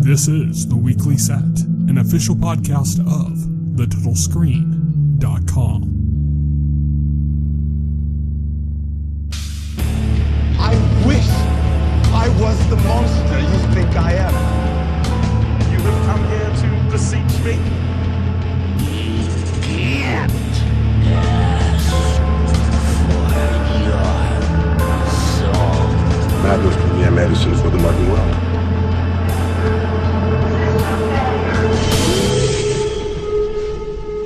This is The Weekly Set, an official podcast of TheTotalScreen.com. I wish I was the monster you think I am. You have come here to beseech me? Can't ask for your soul. Madness can be a medicine for the modern world.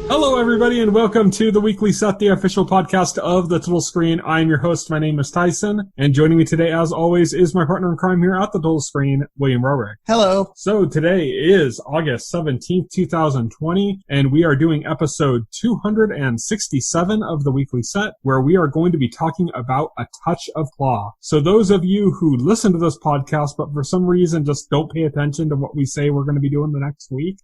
Hello, everybody, and welcome to The Weekly Set, the official podcast of The Total Screen. I am your host. My name is Tyson, and joining me today, as always, is my partner in crime here at The Total Screen, William Rohrig. Hello. So today is August 17th, 2020, and we are doing episode 267 of The Weekly Set, where we are going to be talking about A Touch of Claw. So those of you who listen to this podcast, but for some reason just don't pay attention to what we say we're going to be doing the next week,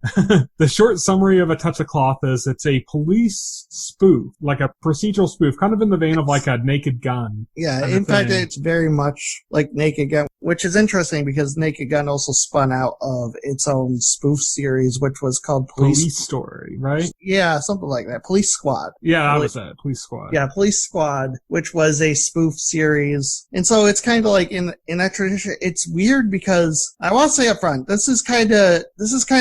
the short summary of A Touch of Cloth is it's a police spoof, like a procedural spoof, kind of in the vein of like a Naked Gun. Yeah, in fact, it's very much like Naked Gun, which is interesting because Naked Gun also spun out of its own spoof series, which was called Police Story, right? Yeah, something like that. Police Squad. Yeah, that was it. Police Squad. Yeah, Police Squad, which was a spoof series. And so it's kind of like in that tradition, it's weird because I want to say up front, this is kind of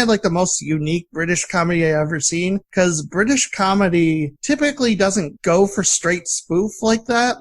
like the most unique British comedy I've ever seen, because British comedy typically doesn't go for straight spoof like that.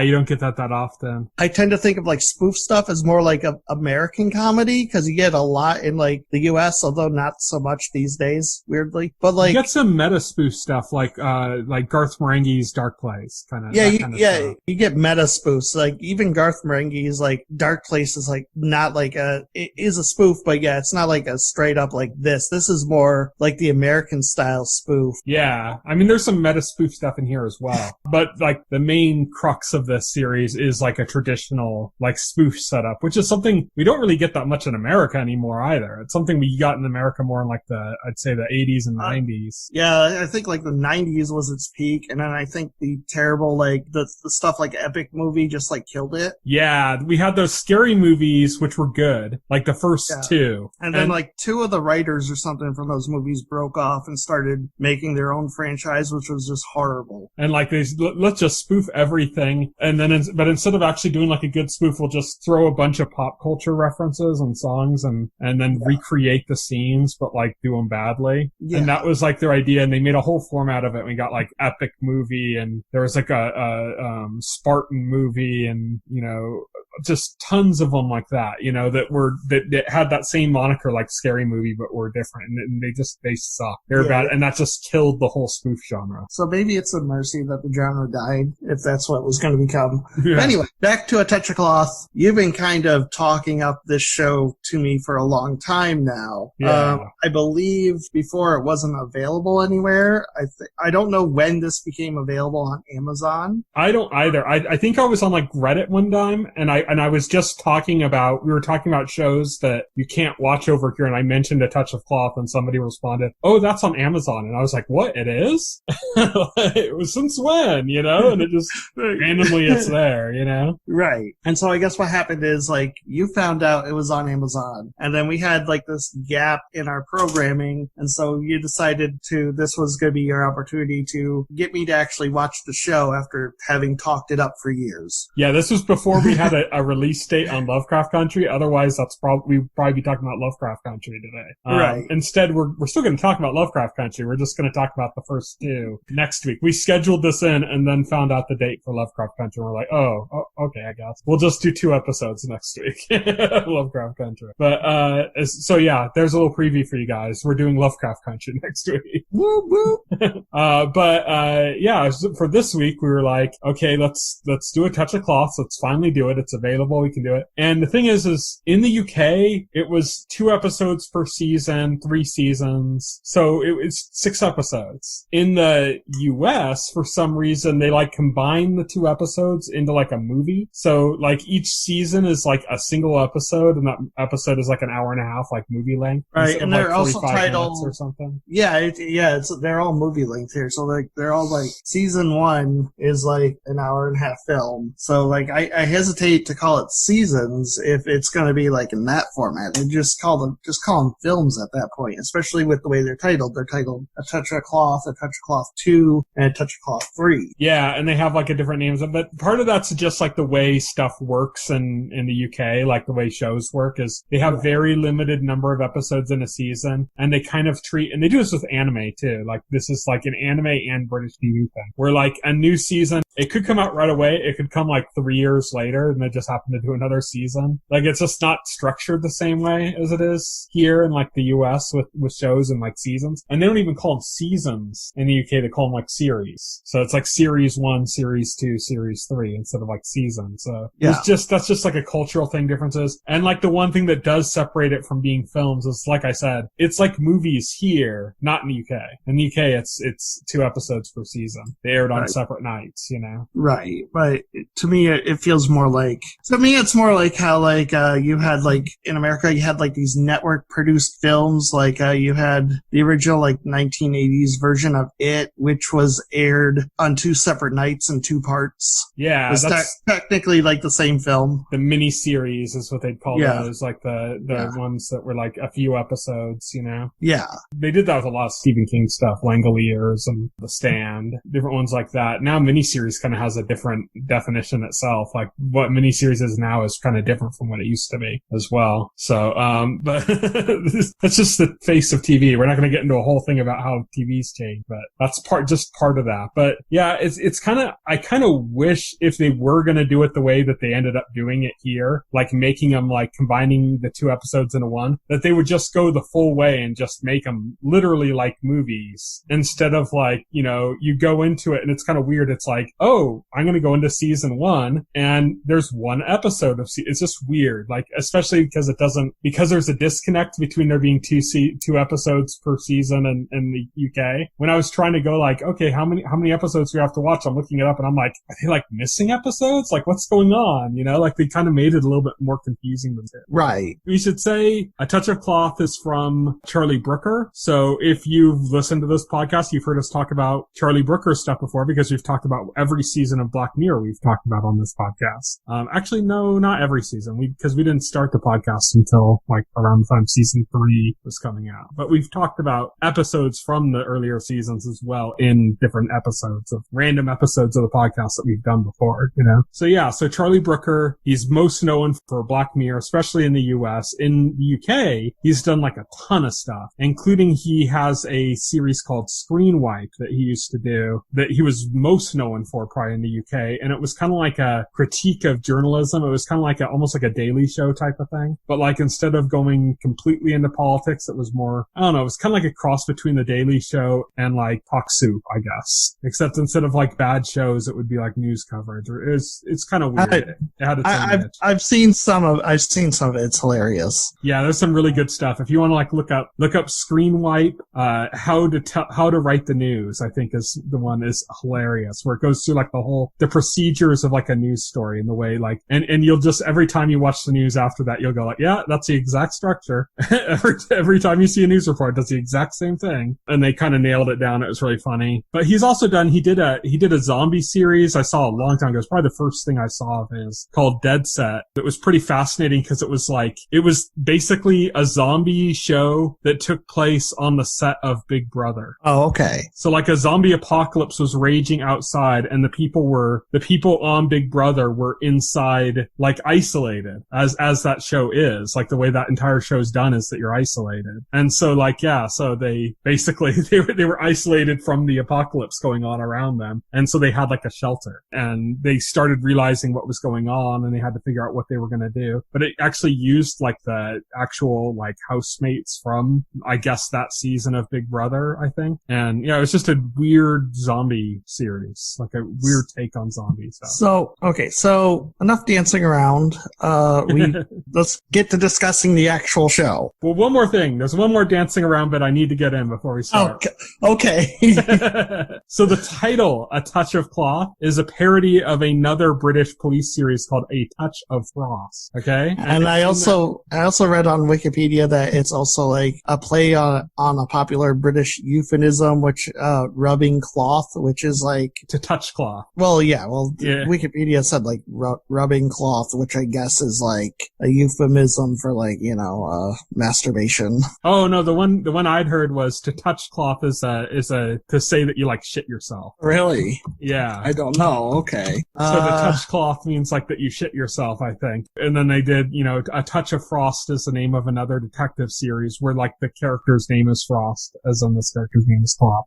You don't get that often. I tend to think of like spoof stuff as more like a American comedy, because you get a lot in like the US, although not so much these days, weirdly. But like, you get some meta spoof stuff like Garth Marenghi's Dark Place kind of. Yeah, you get meta spoofs. Like even Garth Marenghi's like Dark Place is like not like it is a spoof, but yeah, it's not like a straight up like this. This is more like the American style spoof. Yeah, I mean there's some meta spoof stuff in here as well, but like the main crux of this series is like a traditional like spoof setup, which is something we don't really get that much in America anymore either. It's something we got in America more in like I'd say the 80s and 90s. Yeah, I think like the 90s was its peak, and then I think the terrible like the stuff like Epic Movie just like killed it. Yeah, we had those scary movies which were good, like the first two, and then like two of the writers or something from those movies broke off and started making their own franchise, which was just horrible. And like let's just spoof everything, and then but instead of actually doing like a good spoof, we'll just throw a bunch of pop culture references and songs and then recreate the scenes, but like do them badly. Yeah. And that was like their idea, and they made a whole format of it. We got like Epic Movie, and there was like a Spartan movie, and you know, just tons of them like that, you know, that had that same moniker like Scary Movie, but were different, and they suck. They're bad, and that just killed the whole spoof genre. So maybe it's a mercy that the genre died, if that's what it was going to become. Yeah. Anyway, back to A Touch of Cloth. You've been kind of talking up this show to me for a long time now. Yeah. I believe before it wasn't available anywhere. I don't know when this became available on Amazon. I don't either. I think I was on like Reddit one time, and I was just we were talking about shows that you can't watch over here, and I mentioned A Touch of Cloth, and somebody responded, "Oh, that's on Amazon." And I was like, "What? It is?" It was since when, you know? And it just randomly it's there, you know? Right. And so I guess what happened is like you found out it was on Amazon, and then we had like this gap in our programming, and so you decided this was going to be your opportunity to get me to actually watch the show after having talked it up for years. Yeah, this was before we had a release date on Lovecraft Country. Otherwise, we'd probably be talking about Lovecraft Country today. Right. Instead, we're still going to talk about Lovecraft Country. We're just going to talk about the first two next week. We scheduled this in and then found out the date for Lovecraft Country. We're like, oh, okay, I guess. We'll just do 2 episodes next week. Lovecraft Country. But, so yeah, there's a little preview for you guys. We're doing Lovecraft Country next week. Woo woo. Yeah, for this week, we were like, okay, let's do A Touch of Cloth. Let's finally do it. It's available. We can do it. And the thing is in the UK, it was 2 episodes per season, 3 seasons. So it was 6 episodes. In the US, for some reason, they like combine the 2 episodes into like a movie. So like each season is like a single episode, and that episode is like an hour and a half, like movie length. Right. And they're also titled or something. Yeah. They're all movie length here. So like they're all like season 1 is like an hour and a half film. So like I hesitate to call it seasons if it's going to be like in that format. And just call them films at that point, especially with the way they're titled. They're titled A Touch of Cloth, A Touch of Cloth 2, and A Touch of Cloth 3. Yeah, and they have like a different names. But part of that's just like the way stuff works in the UK, like the way shows work is they have very limited number of episodes in a season, and they kind of treat, and they do this with anime too. Like this is like an anime and British TV thing, where like a new season, it could come out right away. It could come like 3 years later, and they just happen to do another season. Like it's just not structured the same way as it is here in like the US with shows and like seasons. And they don't even call them seasons in the UK. They call them like series. So it's like series 1, series 2, series 3 instead of like seasons. So that's just like a cultural thing differences. And like the one thing that does separate it from being films is, like I said, it's like movies here, not in the UK. In the UK, it's 2 episodes per season. They aired on separate nights, you know? Right. But to me, it feels more like, to me, it's more like how like, you had like, in America, you had like these network produced films, like, you had the original like 1980s version of It, which was aired on 2 separate nights in 2 parts. Yeah. That's technically like the same film. The mini series is what they'd call those, like the ones that were like a few episodes, you know? Yeah. They did that with a lot of Stephen King stuff, Langoliers and The Stand, different ones like that. Now miniseries kind of has a different definition itself. Like what miniseries is now is kind of different from what it used to be as well. So, but that's just the face of TV. We're not going to get into a whole thing about how TV's changed, but that's just part of that. But yeah, it's kind of, I kind of wish if they were going to do it the way that they ended up doing it here, like making them like combining the 2 episodes into one, that they would just go the full way and just make them literally like movies instead of like, you know, you go into it and it's kind of weird. It's like, oh, I'm going to go into season 1 and there's 1 episode of it's just weird. Like, especially because because there's a disconnect between there being 2 episodes per season in the UK. When I was trying to go like, okay, how many episodes do you have to watch? I'm looking it up and I'm like, are they like missing episodes? Like what's going on? You know, like they kind of made it a little bit more confusing than it. Right. We should say A Touch of Cloth is from Charlie Brooker. So if you've listened to this podcast, you've heard us talk about Charlie Brooker stuff before because we've talked about every season of Black Mirror we've talked about on this podcast. Actually, no, not every season. Because we didn't start the podcast until like around the time season 3 was coming out. But we've talked about episodes from the earlier seasons as well in different episodes of random episodes of the podcast that we've done before, you know? So yeah, so Charlie Brooker, he's most known for Black Mirror, especially in the US. In the UK, he's done like a ton of stuff, including he has a series called Screen Wipe that he used to do that he was most known for probably in the UK. And it was kind of like a critique of journalism. It was kind of like almost like a Daily Show type of thing. But like instead of going completely into politics, it was more, I don't know, it was kind of like a cross between the Daily Show and like Talk Soup, I guess. Except instead of like bad shows, it would be like news coverage. Or it's kind of weird. It had its own niche. I've seen some of it. It's hilarious. Yeah, there's some really good stuff. If you want to like look up Screen Wipe, how to write the news, I think is the one is hilarious, where it goes through like the procedures of like a news story and the way like, and you'll just, every time you watch the news after that, you'll go like, yeah, that's the exact structure. every time you see a news report, that's the exact same thing. And they kind of nailed it down. It was really funny. But he's also done, he did a zombie series I saw a long time ago. It was probably the first thing I saw of his, called Dead Set. It was pretty fascinating because it was basically a zombie show that took place on the set of Big Brother. Oh, okay. So like a zombie apocalypse was raging outside and the people on Big Brother were inside, like isolated, as that show is. Like the way that entire show's done is that you're isolated. And so like, yeah, so they basically, they were isolated from the apocalypse going on around them. And so they had like a shelter and they started realizing what was going on and they had to figure out what they were going to do. But it actually used like the actual like housemates from, I guess, that season of Big Brother, I think. And yeah, it was just a weird zombie series, like a weird take on zombies. So, okay, so enough dancing around. Let's get to discussing the actual show. Well, one more thing. There's one more dancing around bit I need to get in before we start. Okay. So the title, A Touch of Cloth, is a parody of another British police series called A Touch of Frost. Okay? And I also read on Wikipedia that it's also like a play on a popular British euphemism, which, rubbing cloth, which is like... To touch cloth. Well, yeah. Wikipedia said like rubbing cloth, which I guess is like a euphemism for like, masturbation. Oh no, the one I'd heard was to touch cloth is to say that you like shit yourself. Really? Yeah. I don't know. Okay. So the touch cloth means like that you shit yourself, I think. And then they did, A Touch of Frost is the name of another detective series where like the character's name is Frost, as in this character's name is Cloth.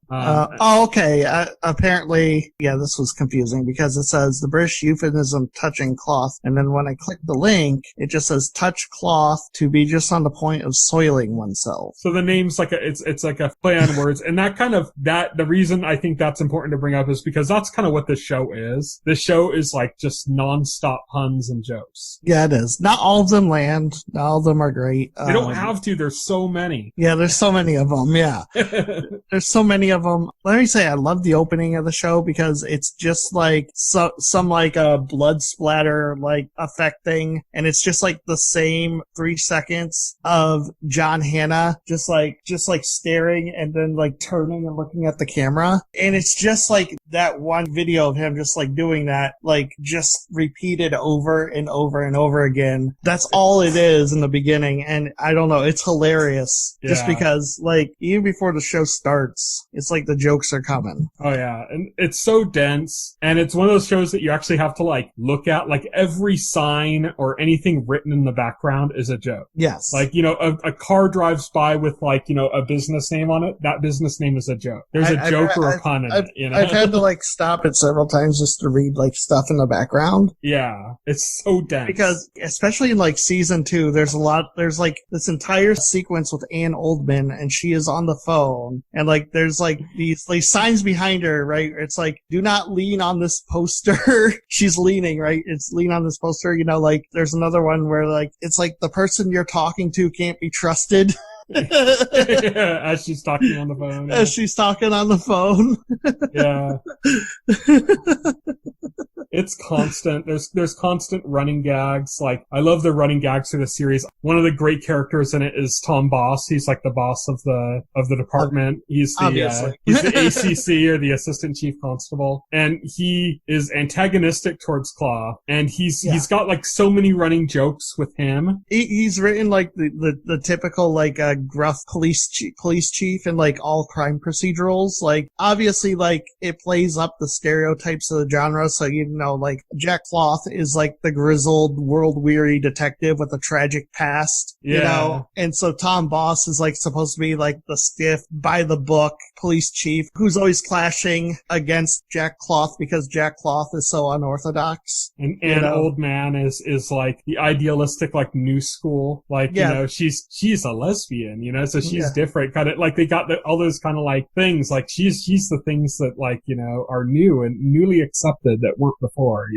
Okay. Apparently, this was confusing because it says the British euphemism touching cloth, and then when I click the link, it just says touch cloth to be just on the point of soiling oneself. So the name's like it's like a play on words, and the reason I think that's important to bring up is because that's kind of what this show is. This show is like just nonstop puns and jokes. Yeah, it is. Not all of them land. Not all of them are great. They don't have to. There's so many. Yeah, there's so many of them. Yeah. There's so many of them. Let me say, I love the opening of the show because it's just like some like a blood splatter like effect thing, and it's just like the same 3 seconds of John Hannah just like staring and then like turning and looking at the camera, and it's just like that one video of him just like doing that, like just repeated over and over and over again. That's all it is in the beginning, and I don't know, it's hilarious. Yeah. Just because like even before the show starts, it's like the jokes are coming. Oh yeah, and it's so dense, and it's one of those shows that you actually have to like look at, like every sign or anything written in the background is a joke. Yes. Like, a car drives by with like, a business name on it. That business name is a joke. There's a joke or a pun in it, I've had to like stop it several times just to read like stuff in the background. Yeah. It's so dense. Because especially in like season 2, there's like this entire sequence with Ann Oldman, and she is on the phone, and like there's like these like signs behind her, right? It's like, do not lean on this poster. She's leaning, right? It's lean on this poster, like there's another one where like it's like the person you're talking to can't be trusted. As she's talking on the phone. As she's talking on the phone. Yeah. It's constant. There's constant running gags. Like, I love the running gags through the series. One of the great characters in it is Tom Boss. He's like the boss of the department. He's the ACC, or the assistant chief constable. And he is antagonistic towards Claw. And he's got like so many running jokes with him. He's written like the typical like gruff police chief in like all crime procedurals. Like, obviously, like it plays up the stereotypes of the genre. So, like Jack Cloth is like the grizzled, world-weary detective with a tragic past, and so Tom Boss is like supposed to be like the stiff, by-the-book police chief who's always clashing against Jack Cloth because Jack Cloth is so unorthodox. And Old Man is like the idealistic, like new school, like, she's a lesbian, so she's different, kind of like they got all those kind of like things, like she's the things that like, are new and newly accepted that weren't before,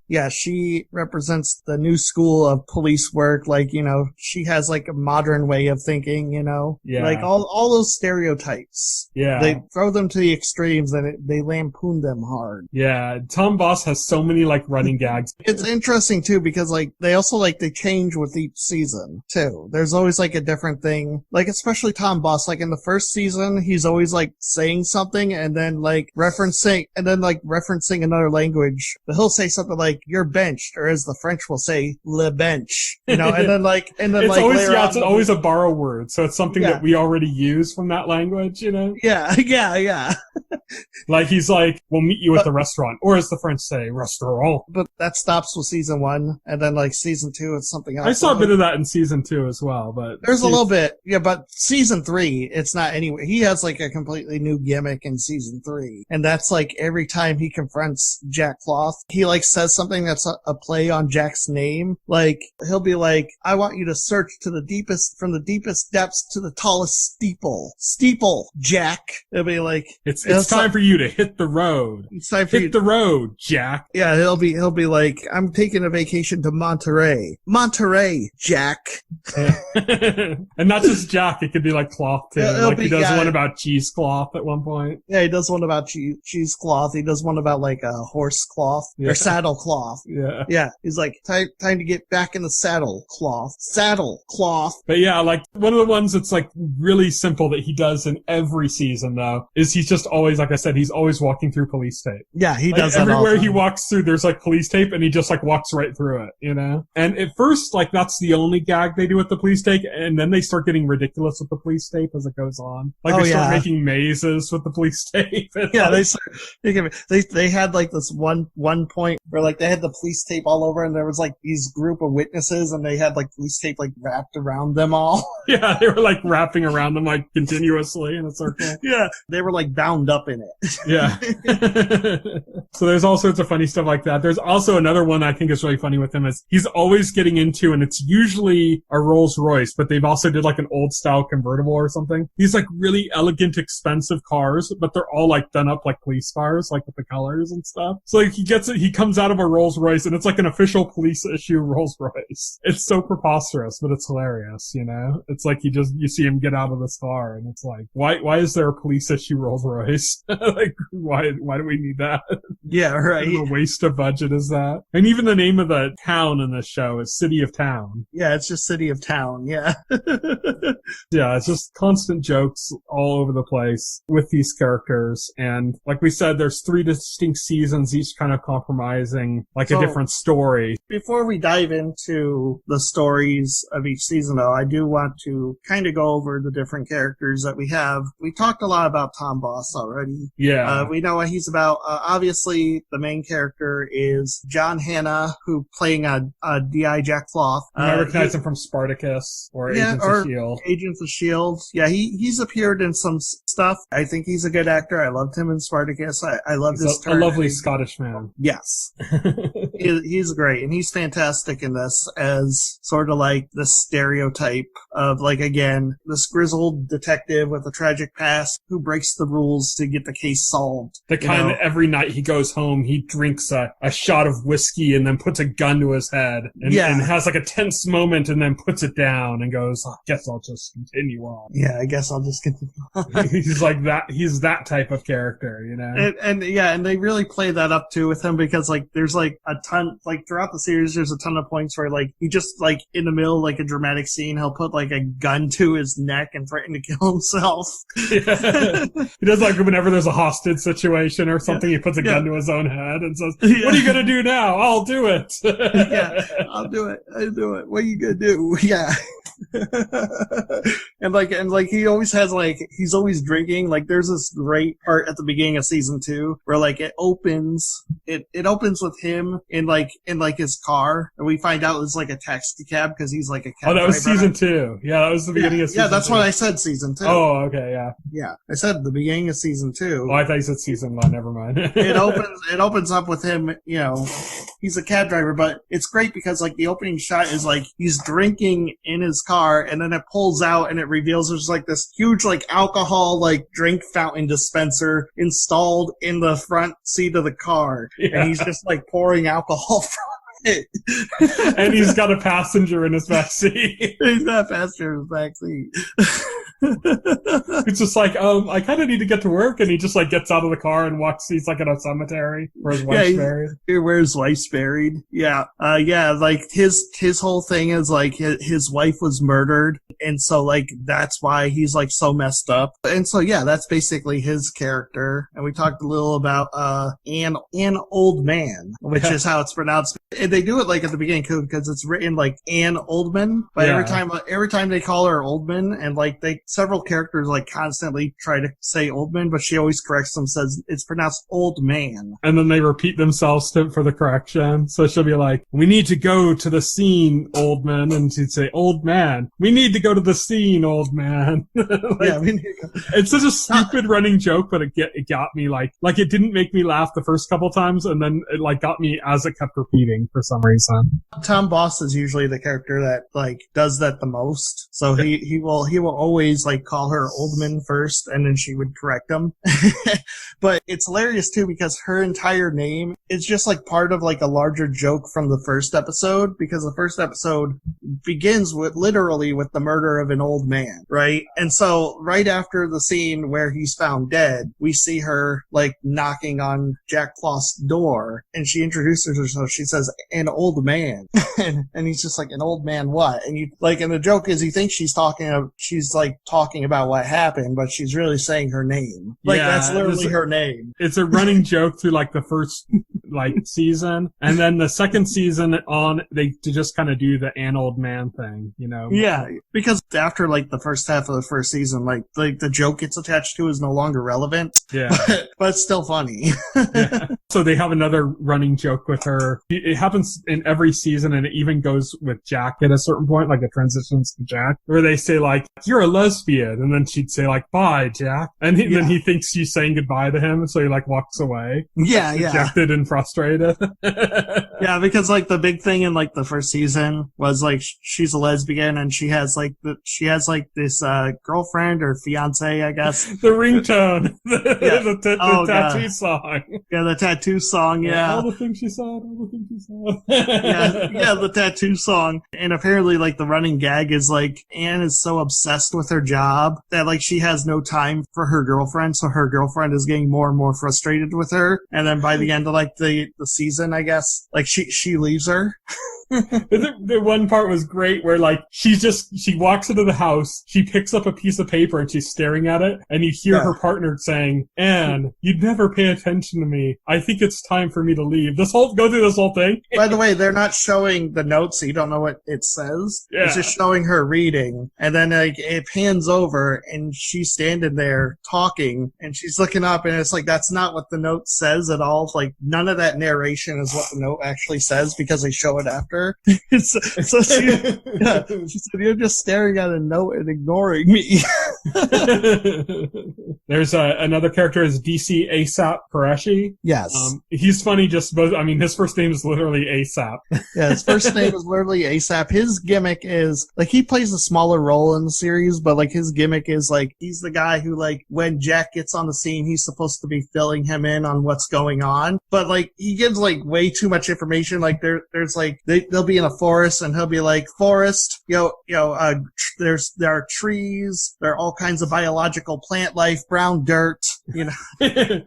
Yeah, she represents the new school of police work. Like, she has like a modern way of thinking, like all those stereotypes. Yeah. They throw them to the extremes and they lampoon them hard. Yeah. Tom Boss has so many like running gags. It's interesting too because like they also like they change with each season too. There's always like a different thing. Like especially Tom Boss, like in the first season, he's always like saying something and then like referencing another language. But he'll say something like "you're benched," or as the French will say, "le bench." And then it's always it's always a borrow word, so it's something that we already use from that language, Yeah. Like he's like, "We'll meet you at the restaurant," or as the French say, "restaurant." But that stops with season 1, and then like season 2, it's something else. I saw a bit of that in season 2 as well, but there's a little bit, but season 3, it's not anyway. He has like a completely new gimmick in season 3, and that's like every time he confronts Jack Cloth, he like says something that's a play on Jack's name. Like he'll be like, "I want you to search from the deepest depths to the tallest steeple, Jack." It'll be like, it's time for you to hit the road. It's time for hit the road, Jack. Yeah, he'll be like, "I'm taking a vacation to Monterey, Jack." And not just Jack, it could be like Cloth too. Like he does one about cheesecloth at one point. Yeah, he does one about cheesecloth. He does one about like a horse cloth. cloth or saddle cloth. Yeah. Yeah. He's like, time to get back in the saddle cloth. Saddle cloth. But yeah, like one of the ones that's like really simple that he does in every season though is he's just always, like I said, he's always walking through police tape. Yeah, he like, does that all the everywhere time. he walks through, there's like police tape, and he just like walks right through it, you know? And at first, like that's the only gag they do with the police tape, and then they start getting ridiculous with the police tape as it goes on. Like they start making mazes with the police tape. Yeah, they had like this one point where like they had the police tape all over, and there was like these group of witnesses, and they had like police tape like wrapped around them all. Yeah, they were like wrapping around them like continuously in a circle. Yeah, they were like bound up in it. Yeah. So there's all sorts of funny stuff like that. There's also another one I think is really funny with him is he's always getting into, and it's usually a Rolls Royce, but they've also did like an old style convertible or something. These like really elegant, expensive cars, but they're all like done up like police cars, like with the colors and stuff. So like he comes out of a Rolls Royce, and it's like an official police issue Rolls Royce. It's so preposterous, but it's hilarious, you know? It's like you see him get out of this car, and it's like, why is there a police issue Rolls Royce? Like, why do we need that? Yeah, right. What a waste of budget is that? And even the name of the town in this show is City of Town. Yeah, it's just City of Town, yeah. Yeah, it's just constant jokes all over the place with these characters. And like we said, there's 3 distinct seasons, each kind of compromising like a different story. Before we dive into the stories of each season, though, I do want to kind of go over the different characters that we have. We talked a lot about Tom Boss already. Yeah. We know what he's about. Obviously, the main character is John Hanna, who playing a D.I. Jack Cloth. I recognize him from Spartacus or Agents of S.H.I.E.L.D. Agents of S.H.I.E.L.D. Yeah, he's appeared in some stuff. I think he's a good actor. I loved him in Spartacus. I loved his turn. A lovely Scottish man. Yes. He's great, and he's fantastic in this as sort of like the stereotype of, like, again, this grizzled detective with a tragic past who breaks the rules to get the case solved. The kind that every night he goes home, he drinks a shot of whiskey and then puts a gun to his head and has like a tense moment and then puts it down and goes, I guess I'll just continue on. Yeah, I guess I'll just continue on. He's like that. He's that type of character, you know? And they really play that up too with him, because like there's like a ton, like throughout the series, there's a ton of points where like he just like in the middle of like a dramatic scene, he'll put like a gun to his neck and threaten to kill himself. Yeah. He does like whenever there's a hostage situation or something, he puts a gun to his own head and says, what are you going to do now? I'll do it. Yeah, I'll do it. What are you going to do? Yeah. and like he always has like, he's always drinking. Like there's this great part at the beginning of season 2 where like it opens with him in his car, and we find out it's like a taxi cab because he's like a cab Oh, that was driver. season 2. Yeah, that was the beginning of season 2. Yeah, that's what I said, season 2. Oh, okay, yeah. Yeah, I said the beginning of season 2. Oh, I thought you said season 1. Never mind. It opens up with him, you know, he's a cab driver, but it's great because like the opening shot is like he's drinking in his car, and then it pulls out and it reveals there's like this huge like alcohol like drink fountain dispenser installed in the front seat of the car, and he's just like pouring alcohol from it. And he's got a passenger in his backseat. He's got a passenger in his backseat. It's just like, I kind of need to get to work, and he just like gets out of the car and walks. He's like in a cemetery where his wife's buried. Where his wife's buried. Yeah. Like his whole thing is like his wife was murdered, and so like that's why he's like so messed up. And so yeah, that's basically his character. And we talked a little about an old man, which is how it's pronounced. And they do it like at the beginning too, because it's written like Ann Oldman, but every time they call her Oldman, and like several characters like constantly try to say Oldman, but she always corrects them, says it's pronounced Old Man. And then they repeat themselves for the correction. So she'll be like, we need to go to the scene, Oldman. And she'd say, Old Man. We need to go to the scene, Old Man. Yeah, we need to go. It's such a stupid running joke, but it got me like it didn't make me laugh the first couple times, and then it like got me as it kept repeating for some reason. Tom Boss is usually the character that like does that the most. So he will always like call her Oldman first, and then she would correct him. But it's hilarious too, because her entire name is just like part of like a larger joke from the first episode, because the first episode begins literally with the murder of an old man, right? And so right after the scene where he's found dead, we see her like knocking on Jack Floss's door, and she introduces herself. She says, "An old man," and he's just like, "An old man, what?" And and the joke is, he thinks she's talking about what happened, but she's really saying her name. Like, that's literally her name. It's a running joke through like the first season, and then the second season on, they just kind of do the "an old man" thing, you know? Yeah, because after like the first half of the first season, like the joke it's attached to is no longer relevant. Yeah, but it's still funny. Yeah. So they have another running joke with her. It happens in every season, and it even goes with Jack at a certain point, like it transitions to Jack, where they say like, "You're a lesbian," and then she'd say like, "Bye, Jack," and then he thinks she's saying goodbye to him, so he like walks away. Yeah, dejected and frustrated. Yeah, because like the big thing in like the first season was like she's a lesbian, and she has this girlfriend or fiance, I guess. The ringtone, the tattoo song. Yeah, the tattoo song. Yeah, all the things she said. Yeah, the tattoo song. And apparently, like the running gag is like Anne is so obsessed with her job that like she has no time for her girlfriend, so her girlfriend is getting more and more frustrated with her. And then by the end of like the season, I guess, like she leaves her. The one part was great where like she walks into the house, she picks up a piece of paper and she's staring at it, and you hear her partner saying, "Anne, you'd never pay attention to me. I think it's time for me to leave." Go through this whole thing. By the way, they're not showing the notes, so you don't know what it says. Yeah. It's just showing her reading, and then like it pans over and she's standing there talking, and she's looking up, and it's like that's not what the note says at all. Like none of that narration is what the note actually says, because they show it after. So she said, "You're just staring at a note and ignoring me." There's another character is DC ASAP Qureshi. Yes. He's funny his first name is literally ASAP. Yeah, his first name is literally ASAP. His gimmick is, like, he plays a smaller role in the series, but, like, his gimmick is, like, he's the guy who, like, when Jack gets on the scene, he's supposed to be filling him in on what's going on. But, like, he gives, like, way too much information. Like, there's, like, they'll be in a forest, and he'll be like, "Forest, there are trees, there are all kinds of biological plant life, brown dirt, you know."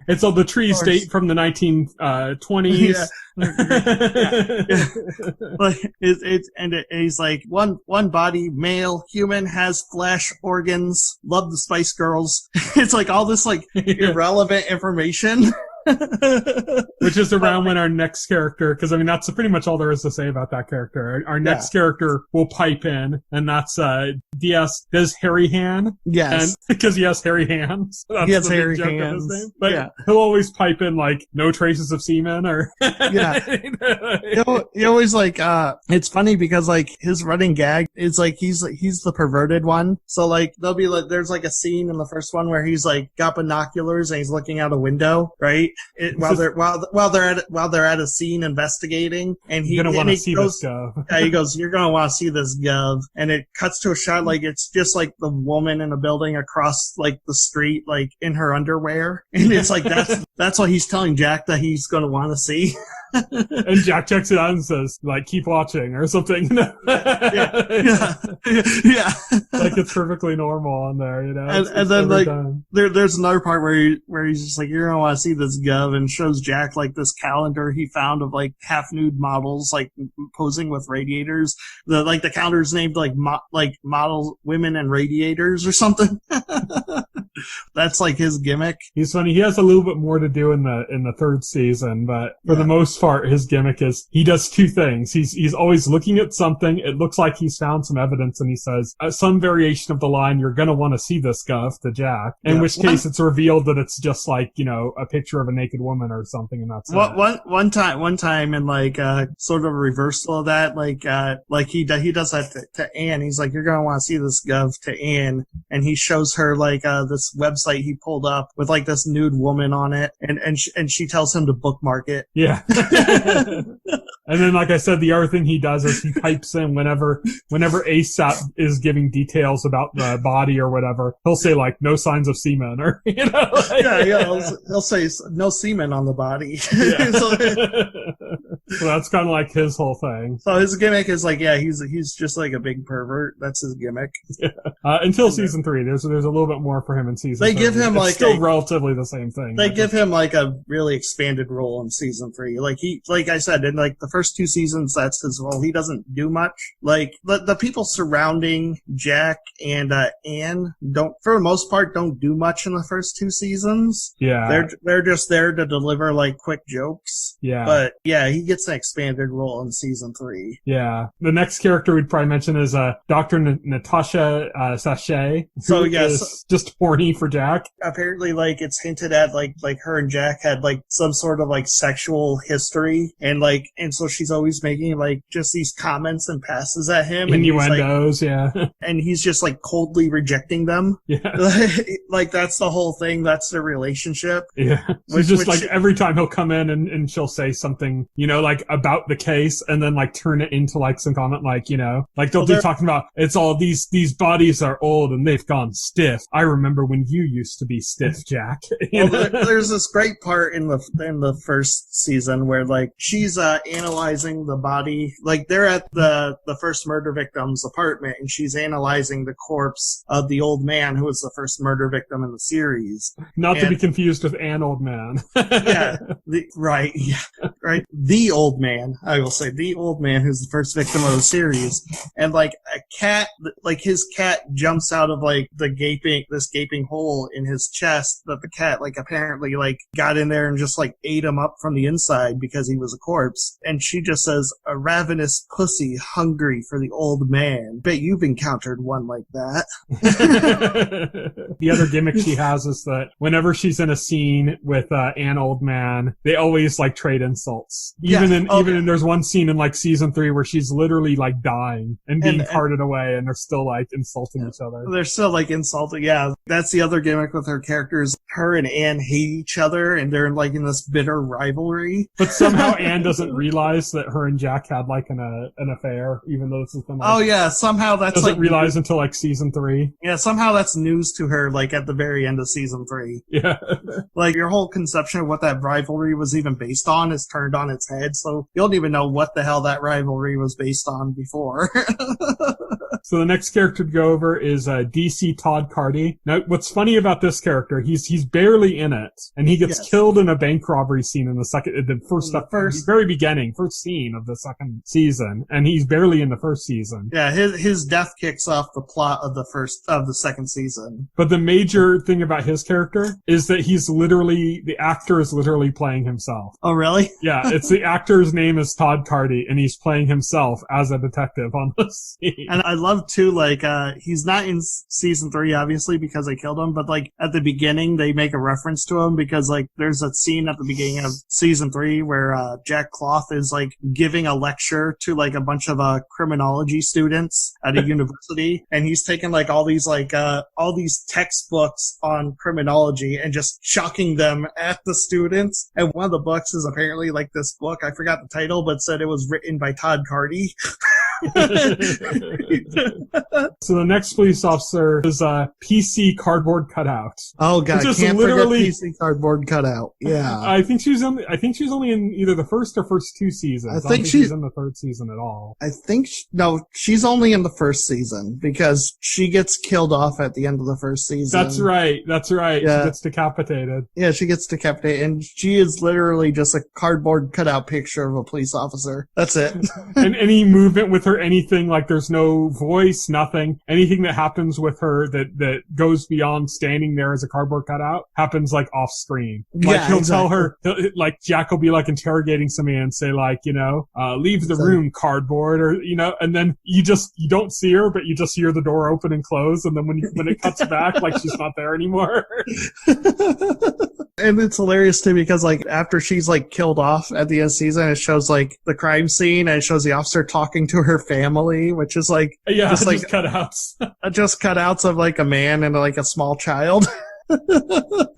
It's all the trees date from the 1920s. He's like, one body, male, human, has flesh organs, love the Spice Girls. It's like all this like irrelevant information. Which is around when our next character, because I mean that's pretty much all there is to say about that character. Our next character will pipe in, and that's Des Hairy Hand. Yes, because he has hairy hands. That's he has the hairy joke hands. Of his name. But he'll always pipe in like no traces of semen or he always like it's funny because like his running gag is like he's the perverted one. So like there'll be like there's like a scene in the first one where he's like got binoculars and he's looking out a window, right? While they're at a scene investigating, and you're gonna want to see this gov. Yeah, he goes, "You're gonna want to see this gov," and it cuts to a shot like it's just like the woman in a building across like the street, like in her underwear, and it's like that's what he's telling Jack that he's gonna want to see. And Jack checks it out and says, like, "Keep watching," or something. Yeah. Like it's perfectly normal on there, you know. And then like there's another part where he's just like, "You're gonna want to see this gov," and shows Jack like this calendar he found of like half nude models like posing with radiators. The calendar's named like model women and radiators or something. That's like his gimmick. He's funny. He has a little bit more to do in the third season, but for the most part, his gimmick is he does two things. He's always looking at something. It looks like he's found some evidence, and he says some variation of the line, "You're gonna want to see this gov," to Jack. In which case, it's revealed that it's just like, you know, a picture of a naked woman or something, and that's it. One time in like sort of a reversal of that, like he does that to Anne. He's like, "You're gonna want to see this gov," to Anne, and he shows her like this website he pulled up with like this nude woman on it, and she tells him to bookmark it. Yeah. And then, like I said, the other thing he does is he types in whenever ASAP is giving details about the body or whatever, he'll say like no signs of semen, or you know. Like, he'll say no semen on the body. So that's kind of like his whole thing. So his gimmick is like, yeah, he's just like a big pervert. That's his gimmick. Yeah. Until season 3, there's a little bit more for him in season. They 3. give him it's still relatively the same thing. They give him like a really expanded role in season 3. Like I said, in like the first 2 seasons, that's his role. He doesn't do much. Like the people surrounding Jack and Anne for the most part, don't do much in the first 2 seasons. Yeah, they're just there to deliver like quick jokes. Yeah, but yeah, he gets an expanded role in season 3. Yeah, the next character we'd probably mention is Dr. Natasha Sachet. So is just horny for Jack. Apparently, like it's hinted at like her and Jack had like some sort of like sexual history, and so she's always making like just these comments and passes at him, innuendos, yeah, and he's just like coldly rejecting them. Yeah, like that's the whole thing. That's their relationship. Yeah, she's just like every time he'll come in and she'll say something, like about the case, and then like turn it into like some comment, like like they'll be talking about it's all these bodies are old and they've gone stiff. I remember when you used to be stiff, Jack. There's this great part in the first season where like she's analyzing the body. Like they're at the first murder victim's apartment, and she's analyzing the corpse of the old man who was the first murder victim in the series. Not to be confused with an old man. Yeah, right. The old man, I will say, the old man who's the first victim of the series, and like a cat, like his cat jumps out of like this gaping hole in his chest that the cat like apparently like got in there and just like ate him up from the inside because he was a corpse. And she just says, "A ravenous pussy hungry for the old man. Bet you've encountered one like that." The other gimmick she has is that whenever she's in a scene with an old man, they always like trade insults. Even there's one scene in like season 3 where she's literally like dying and being carted away, and they're still like insulting each other. They're still like insulting. Yeah, that's the other gimmick with her characters. Her and Anne hate each other, and they're like in this bitter rivalry. But somehow Anne doesn't realize that her and Jack had like an affair, even though this has been like, somehow that's doesn't realize until like season 3. Yeah, somehow that's news to her like at the very end of season 3. Yeah. Like your whole conception of what that rivalry was even based on is turned on its head, so you don't even know what the hell that rivalry was based on before. So the next character to go over is DC Todd Cardy. Now, what's funny about this character, he's barely in it, and he gets killed in a bank robbery scene in the very beginning, first scene of the second season, and he's barely in the first season. Yeah, his death kicks off the plot of the second season. But the major thing about his character is that the actor is literally playing himself. Oh, really? Yeah, it's the actor's name is Todd Cardy, and he's playing himself as a detective on the scene. And I love too, like, he's not in season 3, obviously, because they killed him, but like at the beginning, they make a reference to him because like there's a scene at the beginning of season 3 where Jack Cloth is like giving a lecture to like a bunch of criminology students at a university, and he's taking like all these textbooks on criminology and just chucking them at the students. And one of the books is apparently like this book, I forgot the title, but said it was written by Todd Cardy. So the next police officer is a PC cardboard cutout. Oh god, can't forget PC cardboard cutout. Yeah, I think she was only in either the first or first 2 seasons. I think she's in the third season at all. I think she's only in the first season because she gets killed off at the end of the first season. That's right. Yeah. She gets decapitated. Yeah, she gets decapitated, and she is literally just a cardboard cutout picture of a police officer. That's it. And any movement with her, anything, like there's no voice, nothing. Anything that happens with her that goes beyond standing there as a cardboard cutout happens like off screen. Like he'll tell her, like Jack will be like interrogating somebody and say like, leave the room, cardboard, or, and then you don't see her, but you just hear the door open and close. And then when it cuts back, like she's not there anymore. And it's hilarious too because like after she's like killed off at the end of the season, it shows like the crime scene and it shows the officer talking to her family, which is like just cutouts, just cutouts of like a man and like a small child.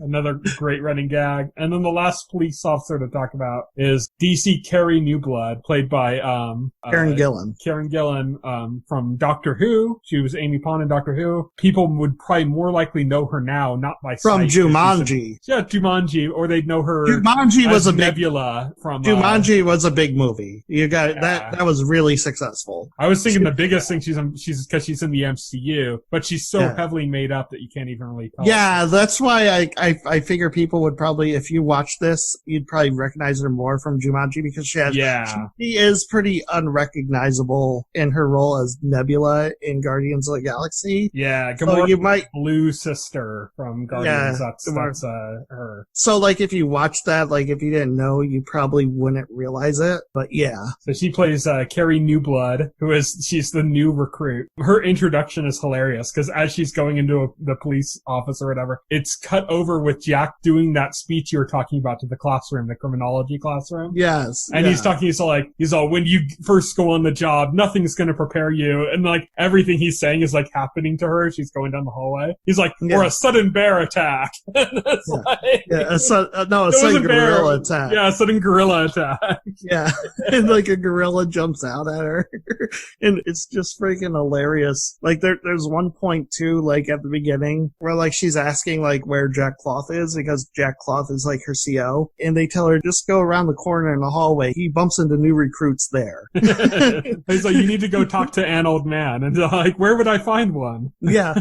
Another great running gag. And then the last police officer to talk about is DC Carrie Newblood, played by Karen Gillan. Karen Gillan from Doctor Who. She was Amy Pond in Doctor Who. People would probably more likely know her now, not by from sight. Jumanji. Yeah, Jumanji, or they'd know her. Jumanji was a Nebula from Jumanji was a big movie. You got that was really successful. I was thinking the biggest thing she's because she's in the MCU, but she's so heavily made up that you can't even really tell. Yeah, that's why I figure people would probably, if you watch this, you'd probably recognize her more from Jumanji because she is pretty unrecognizable in her role as Nebula in Guardians of the Galaxy. Yeah, so you might Blue Sister from Guardians. That's her. So like if you watch that, like if you didn't know, you probably wouldn't realize it. But yeah. So she plays Carrie Newblood, she's the new recruit. Her introduction is hilarious because as she's going into the police office or whatever, it's cut over with Jack doing that speech you were talking about to the classroom, the criminology classroom. Yes. And he's all, when you first go on the job, nothing's going to prepare you. And like everything he's saying is like happening to her. She's going down the hallway. He's like, or a sudden bear attack. A sudden gorilla attack. Yeah, a sudden gorilla attack. Yeah. And like a gorilla jumps out at her. And it's just freaking hilarious. Like there's one point too, like at the beginning where like she's asking like where Jack Cloth is because Jack Cloth is like her CO. And they tell her just go around the corner in the hallway. He bumps into new recruits there. He's like, you need to go talk to an old man. And they're like, where would I find one? Yeah.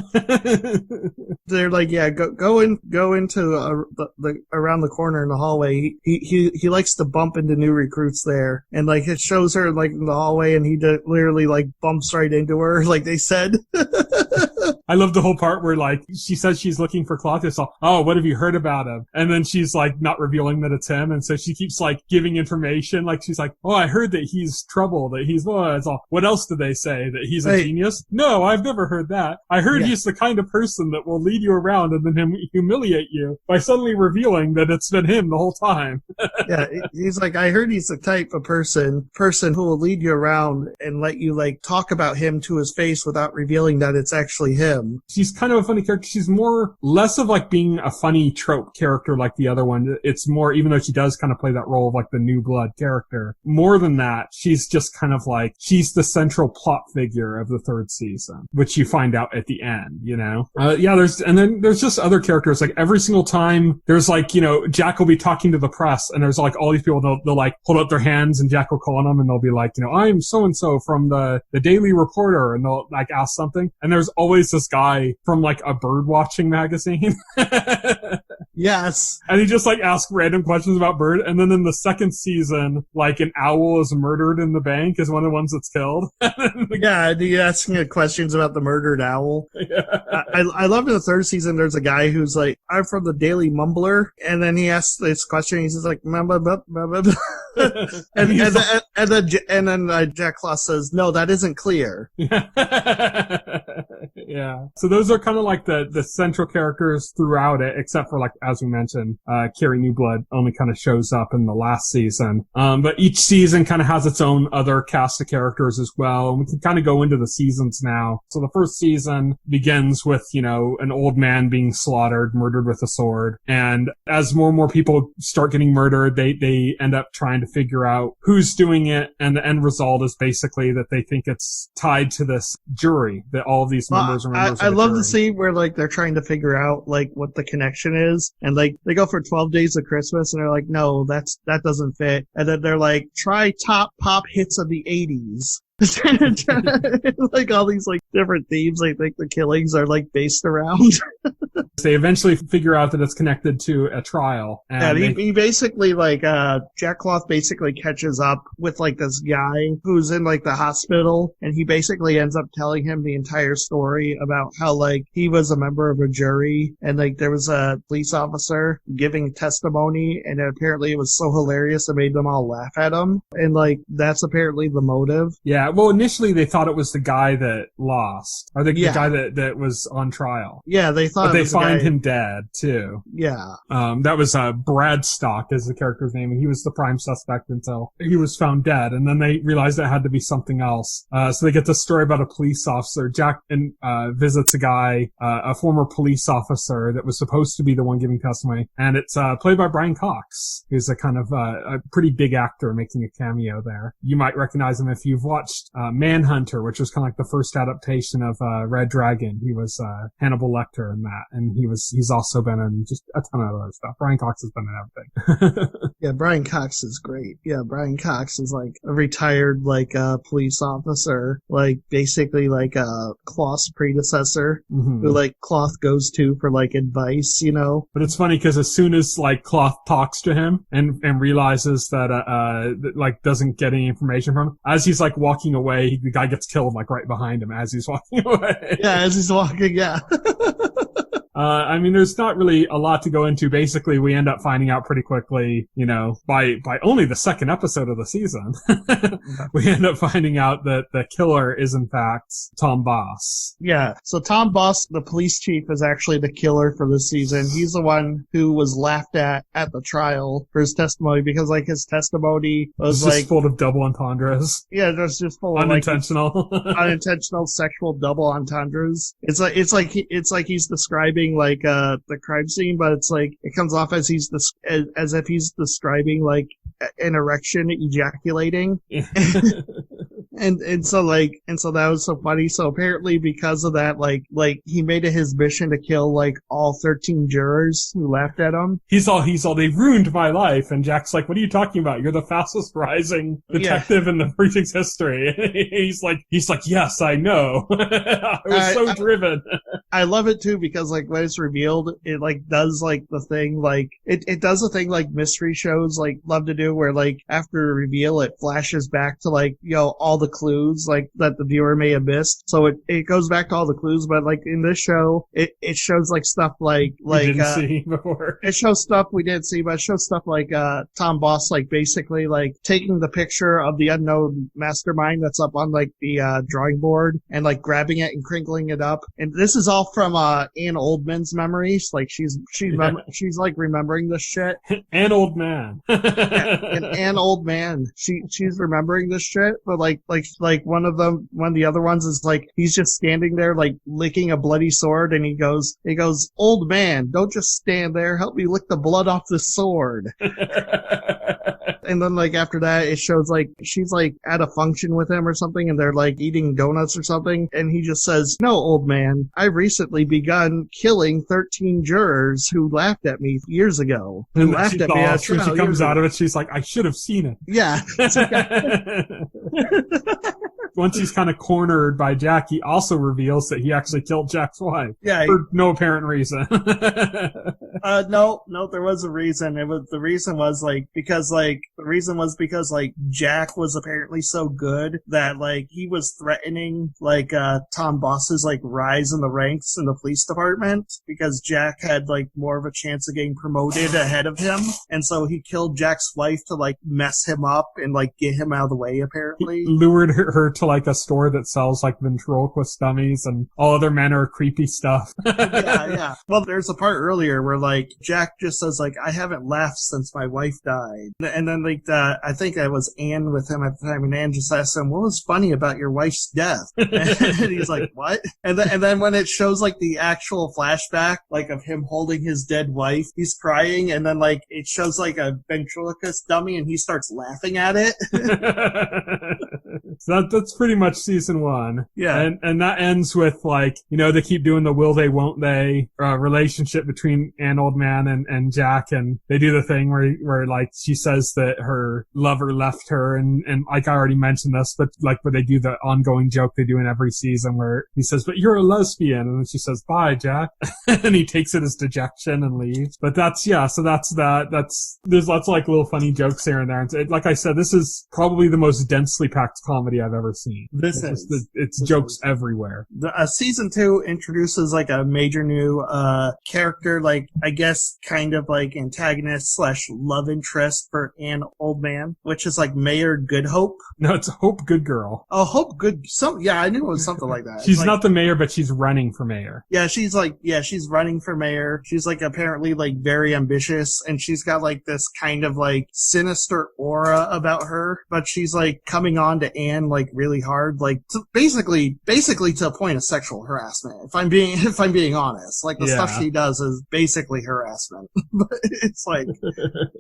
They're like, yeah, go into the around the corner in the hallway. He likes to bump into new recruits there. And like it shows her like in the hallway and he literally like bumps right into her like they said. I love the whole part where like she says she's looking for Cloth. So, oh, what have you heard about him? And then she's like not revealing that it's him. And so she keeps like giving information. Like she's like, oh, I heard that he's trouble, that he's, it's all, what else do they say? That he's a genius? No, I've never heard that. I heard he's the kind of person that will lead you around and then humiliate you by suddenly revealing that it's been him the whole time. Yeah. He's like, I heard he's the type of person who will lead you around and let you like talk about him to his face without revealing that it's actually him. She's kind of a funny character. She's less of like being a funny trope character like the other one. It's more, even though she does kind of play that role of like the new blood character, more than that, she's just kind of like, she's the central plot figure of the third season, which you find out at the end, you know? There's just other characters. Like every single time there's like, you know, Jack will be talking to the press and there's like all these people, they'll like hold up their hands and Jack will call on them and they'll be like, you know, I'm so-and-so from the Daily Reporter, and they'll like ask something. And there's always this guy from like a bird watching magazine. Yes. And he just like asks random questions about bird. And then in the second season, like an owl is murdered in the bank is one of the ones that's killed. Yeah, and he's asking questions about the murdered owl. Yeah. I love in the third season, there's a guy who's like, I'm from the Daily Mumbler. And then he asks this question. He's just like, and then Jack Cloth says, no, that isn't clear. Yeah. So those are kind of like the central characters throughout it, except for like, as we mentioned, Carrie Newblood only kind of shows up in the last season. But each season kind of has its own other cast of characters as well. And we can kind of go into the seasons now. So the first season begins with, you know, an old man being slaughtered, murdered with a sword. And as more and more people start getting murdered, they end up trying to figure out who's doing it. And the end result is basically that they think it's tied to this jury, that all of these members are members of I the love jury. the scene where like they're trying to figure out like what the connection is. And like they go for 12 Days of Christmas and they're like, no, that doesn't fit. And then they're like, try top pop hits of the 80s. Like all these like different themes I think the killings are like based around. They eventually figure out that it's connected to a trial. And he basically like Jack Cloth basically catches up with like this guy who's in like the hospital, and he basically ends up telling him the entire story about how like he was a member of a jury and like there was a police officer giving testimony, and apparently it was so hilarious it made them all laugh at him, and like that's apparently the motive. Yeah, Yeah, well, initially they thought it was the guy that lost, or the guy that was on trial. Yeah, they thought. But they find him dead too. Yeah. That was Brad Stock is the character's name, and he was the prime suspect until he was found dead, and then they realized it had to be something else. So they get the story about a police officer. Jack visits a guy, a former police officer that was supposed to be the one giving testimony, and it's played by Brian Cox, who's a kind of a pretty big actor making a cameo there. You might recognize him if you've watched Manhunter, which was kind of like the first adaptation of Red Dragon. He was Hannibal Lecter in that, and he's also been in just a ton of other stuff. Brian Cox has been in everything. Yeah, Brian Cox is great. Yeah, Brian Cox is like a retired police officer, like basically like a Cloth's predecessor, who like Cloth goes to for like advice, you know. But it's funny because as soon as like Cloth talks to him and realizes that like doesn't get any information from him, as he's like walking away, the guy gets killed like right behind him as he's walking away. Yeah, as he's walking, yeah. I mean, there's not really a lot to go into. Basically, we end up finding out pretty quickly, you know, by only the second episode of the season, we end up finding out that the killer is in fact Tom Boss. Yeah. So Tom Boss, the police chief, is actually the killer for this season. He's the one who was laughed at the trial for his testimony because like his testimony was it's just full of double entendres. Yeah, it's just full of unintentional, unintentional sexual double entendres. It's like he's describing like the crime scene, but it's like it comes off as as if he's describing like an erection ejaculating. And so that was so funny. So apparently because of that, like he made it his mission to kill like all 13 jurors who laughed at him. He's all, they ruined my life. And Jack's like, what are you talking about? You're the fastest rising detective in the precinct's history. he's like, yes, I know. I was so driven. I love it too because like when it's revealed, it like does like the thing, like it does the thing like mystery shows like love to do where like after a reveal, it flashes back to like, you know, all the clues like that the viewer may have missed. So it goes back to all the clues, but like in this show, it shows like stuff like we didn't see before. It shows stuff we didn't see, but it shows stuff like Tom Boss like basically like taking the picture of the unknown mastermind that's up on like the drawing board and like grabbing it and crinkling it up. And this is all from Ann Oldman's memories. Like she's like remembering this shit. An old man. Yeah, and Ann Oldman. She's remembering this shit, but like one of the other ones is like he's just standing there like licking a bloody sword, and he goes, "Old man, don't just stand there. Help me lick the blood off the sword." And then like after that, it shows like she's like at a function with him or something, and they're like eating donuts or something, and he just says, "No, old man, I've recently begun killing 13 jurors who laughed at me years ago." Who laughed at me. When she comes out of it, she's like, "I should have seen it." Yeah. Once he's kind of cornered by Jack, he also reveals that he actually killed Jack's wife. Yeah. For no apparent reason. No, there was a reason. The reason was because Jack was apparently so good that like he was threatening like Tom Boss's like rise in the ranks in the police department because Jack had like more of a chance of getting promoted ahead of him, and so he killed Jack's wife to like mess him up and like get him out of the way. Apparently, he lured her to like a store that sells like ventriloquist dummies and all other manner of creepy stuff. Yeah. Well, there's a part earlier where like Jack just says like, "I haven't laughed since my wife died," and then like I think that was Anne with him at the time, and Anne just asked him, "What was funny about your wife's death?" And he's like, "What?" And then when it shows like the actual flashback like of him holding his dead wife, he's crying, and then like it shows like a ventriloquist dummy, and he starts laughing at it. So that's pretty much season 1. Yeah. And that ends with like, you know, they keep doing the will they, won't they, relationship between Ann Oldman and Jack, and they do the thing where like she says that her lover left her, and like I already mentioned this, but like where they do the ongoing joke they do in every season where he says, "But you're a lesbian," and then she says, "Bye, Jack." And he takes it as dejection and leaves. But so that's there's lots of like little funny jokes here and there. And like I said, this is probably the most densely packed comedy I've ever seen. scene. This jokes everywhere. Season 2 introduces like a major new character, like I guess kind of like antagonist / love interest for Anne Oldman, which is like Mayor Goodhope. No, it's Hope Good Girl. Oh, Hope Good. Yeah, I knew it was something like that. She's not the mayor, but she's running for mayor. Yeah, she's running for mayor. She's like apparently like very ambitious, and she's got like this kind of like sinister aura about her, but she's like coming on to Anne like really hard, like basically to a point of sexual harassment. If I'm being honest, like the stuff she does is basically harassment. But it's like,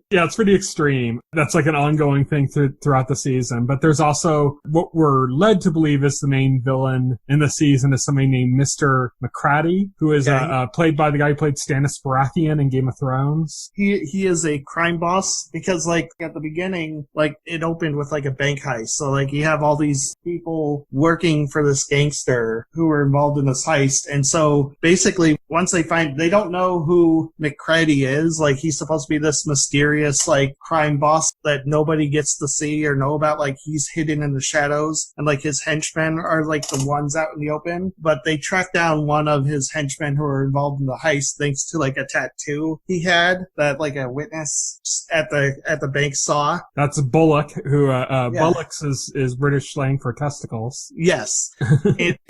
yeah, it's pretty extreme. That's like an ongoing thing throughout the season. But there's also what we're led to believe is the main villain in the season is somebody named Mr. McCratty, who is played by the guy who played Stannis Baratheon in Game of Thrones. He is a crime boss because like at the beginning, like it opened with like a bank heist. So like you have all these people working for this gangster who were involved in this heist. And so basically once they don't know who McCready is, like he's supposed to be this mysterious like crime boss that nobody gets to see or know about, like he's hidden in the shadows, and like his henchmen are like the ones out in the open. But they track down one of his henchmen who were involved in the heist thanks to like a tattoo he had that like a witness at the bank saw. That's Bullock, who Bullocks is British slang for testicles. Yes.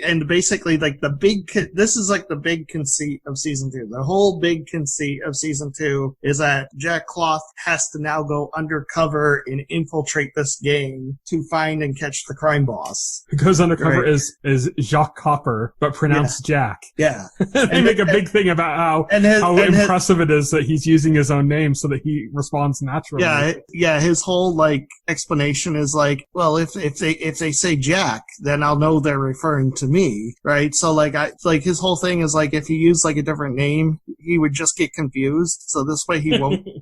and basically like this is like the big conceit of season 2. The whole big conceit of season 2 is that Jack Cloth has to now go undercover and infiltrate this gang to find and catch the crime boss. Who goes undercover is Jacques Copper, but pronounced Jack. Yeah. They make a big thing about how impressive it is that he's using his own name so that he responds naturally. Yeah, his whole like explanation is like, well, if they say Jack, then I'll know they're referring to me, right? So like his whole thing is like if he used like a different name, he would just get confused. So this way he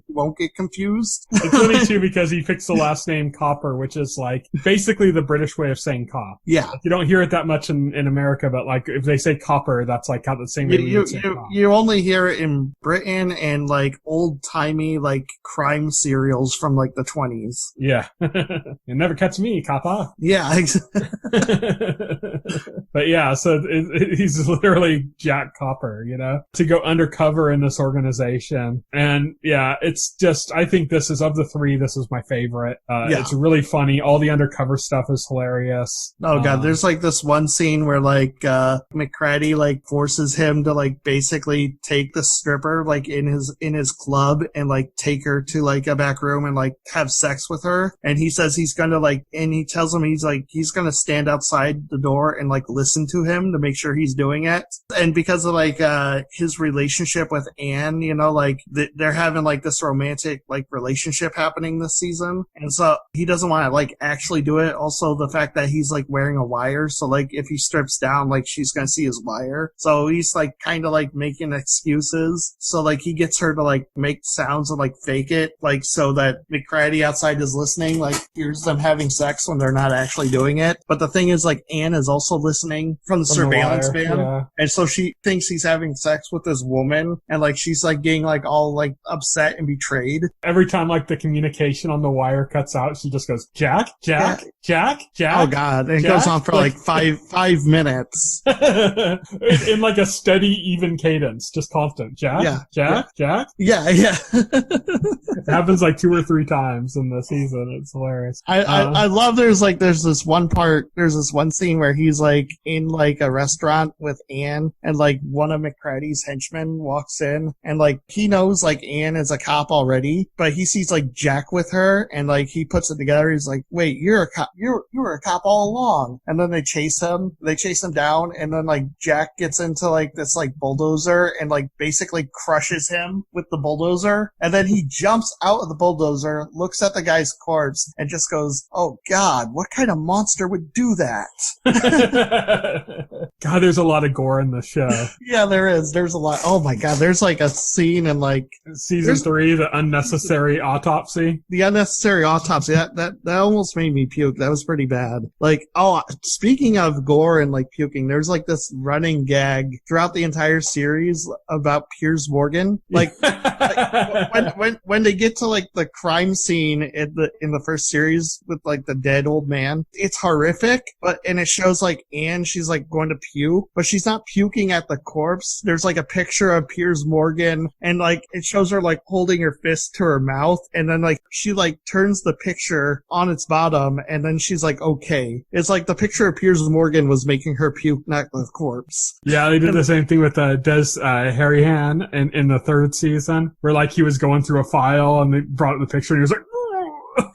won't get confused. It's funny too because he picks the last name Copper, which is like basically the British way of saying cop. Yeah. Like, you don't hear it that much in America, but like if they say copper, that's like how the same way we would say cop. You only hear it in Britain and like old timey like crime serials from like the 20s. Yeah. You never catch me, copper. Yeah. But yeah, so he's literally Jack Copper, you know, to go undercover in this organization. And yeah, it's just, I think this is, of the three, this is my favorite. It's really funny. All the undercover stuff is hilarious. Oh god, there's like this one scene where like McCready like forces him to like basically take the stripper like in his club and like take her to like a back room and like have sex with her. And he says he's gonna like, and he tells him he's gonna stand outside the door and like listen to him to make sure he's doing it. And because of like his relationship with Anne, you know, like they're having like this romantic like relationship happening this season, and so he doesn't want to like actually do it. Also the fact that he's like wearing a wire, so like if he strips down, like she's gonna see his wire, so he's like kind of like making excuses. So like he gets her to like make sounds and like fake it, like so that McCready outside is listening, like hears them having sex when they're not actually doing it. But the thing is, like Anne is also listening from the surveillance van, and so she thinks he's having sex with this woman, and like she's like getting like all like upset and betrayed. Every time like the communication on the wire cuts out, she just goes Jack. Oh god, and it goes on for like five minutes in like a steady, even cadence, just constant. Jack. Yeah. It happens like 2 or 3 times in the season. It's hilarious. I love there's this one scene where he's like in like a restaurant with Anne, and like one of McCready's henchmen walks in, and like he knows like Anne is a cop already, but he sees like Jack with her, and like he puts it together. He's like, wait, you're a cop, you were a cop all along. And then they chase him down, and then like Jack gets into like this like bulldozer and like basically crushes him with the bulldozer, and then he jumps out of the bulldozer, looks at the guy's corpse, and just goes, oh god, what kind of monster would do that? God, there's a lot of gore in this show. Yeah, there is. There's a lot. Oh my God. There's like a scene in like Season 3, the unnecessary autopsy. the unnecessary autopsy. That almost made me puke. That was pretty bad. Like, oh, speaking of gore and like puking, there's like this running gag throughout the entire series about Piers Morgan. Like, when they get to like the crime scene in the first series with like the dead old man, it's horrific. And it shows like Anne, she's like going to puke, but she's not puking at the corpse. There's like a picture of Piers Morgan, and like it shows her like holding her fist to her mouth, and then like she like turns the picture on its bottom, and then she's like, okay. It's like the picture of Piers Morgan was making her puke, not the corpse. Yeah, they did the same thing with Des Harrihan in the 3rd season, where like he was going through a file and they brought up the picture and he was like,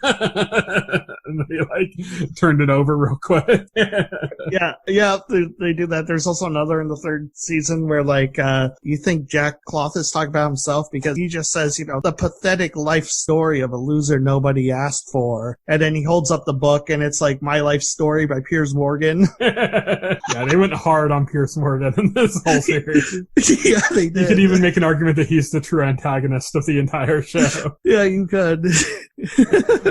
and they like turned it over real quick. yeah, they do that. There's also another in the 3rd season where like you think Jack Cloth is talking about himself because he just says, you know, the pathetic life story of a loser nobody asked for, and then he holds up the book and it's like My Life Story by Piers Morgan. Yeah, they went hard on Piers Morgan in this whole series. Yeah, they did. You could even make an argument that he's the true antagonist of the entire show. Yeah, you could.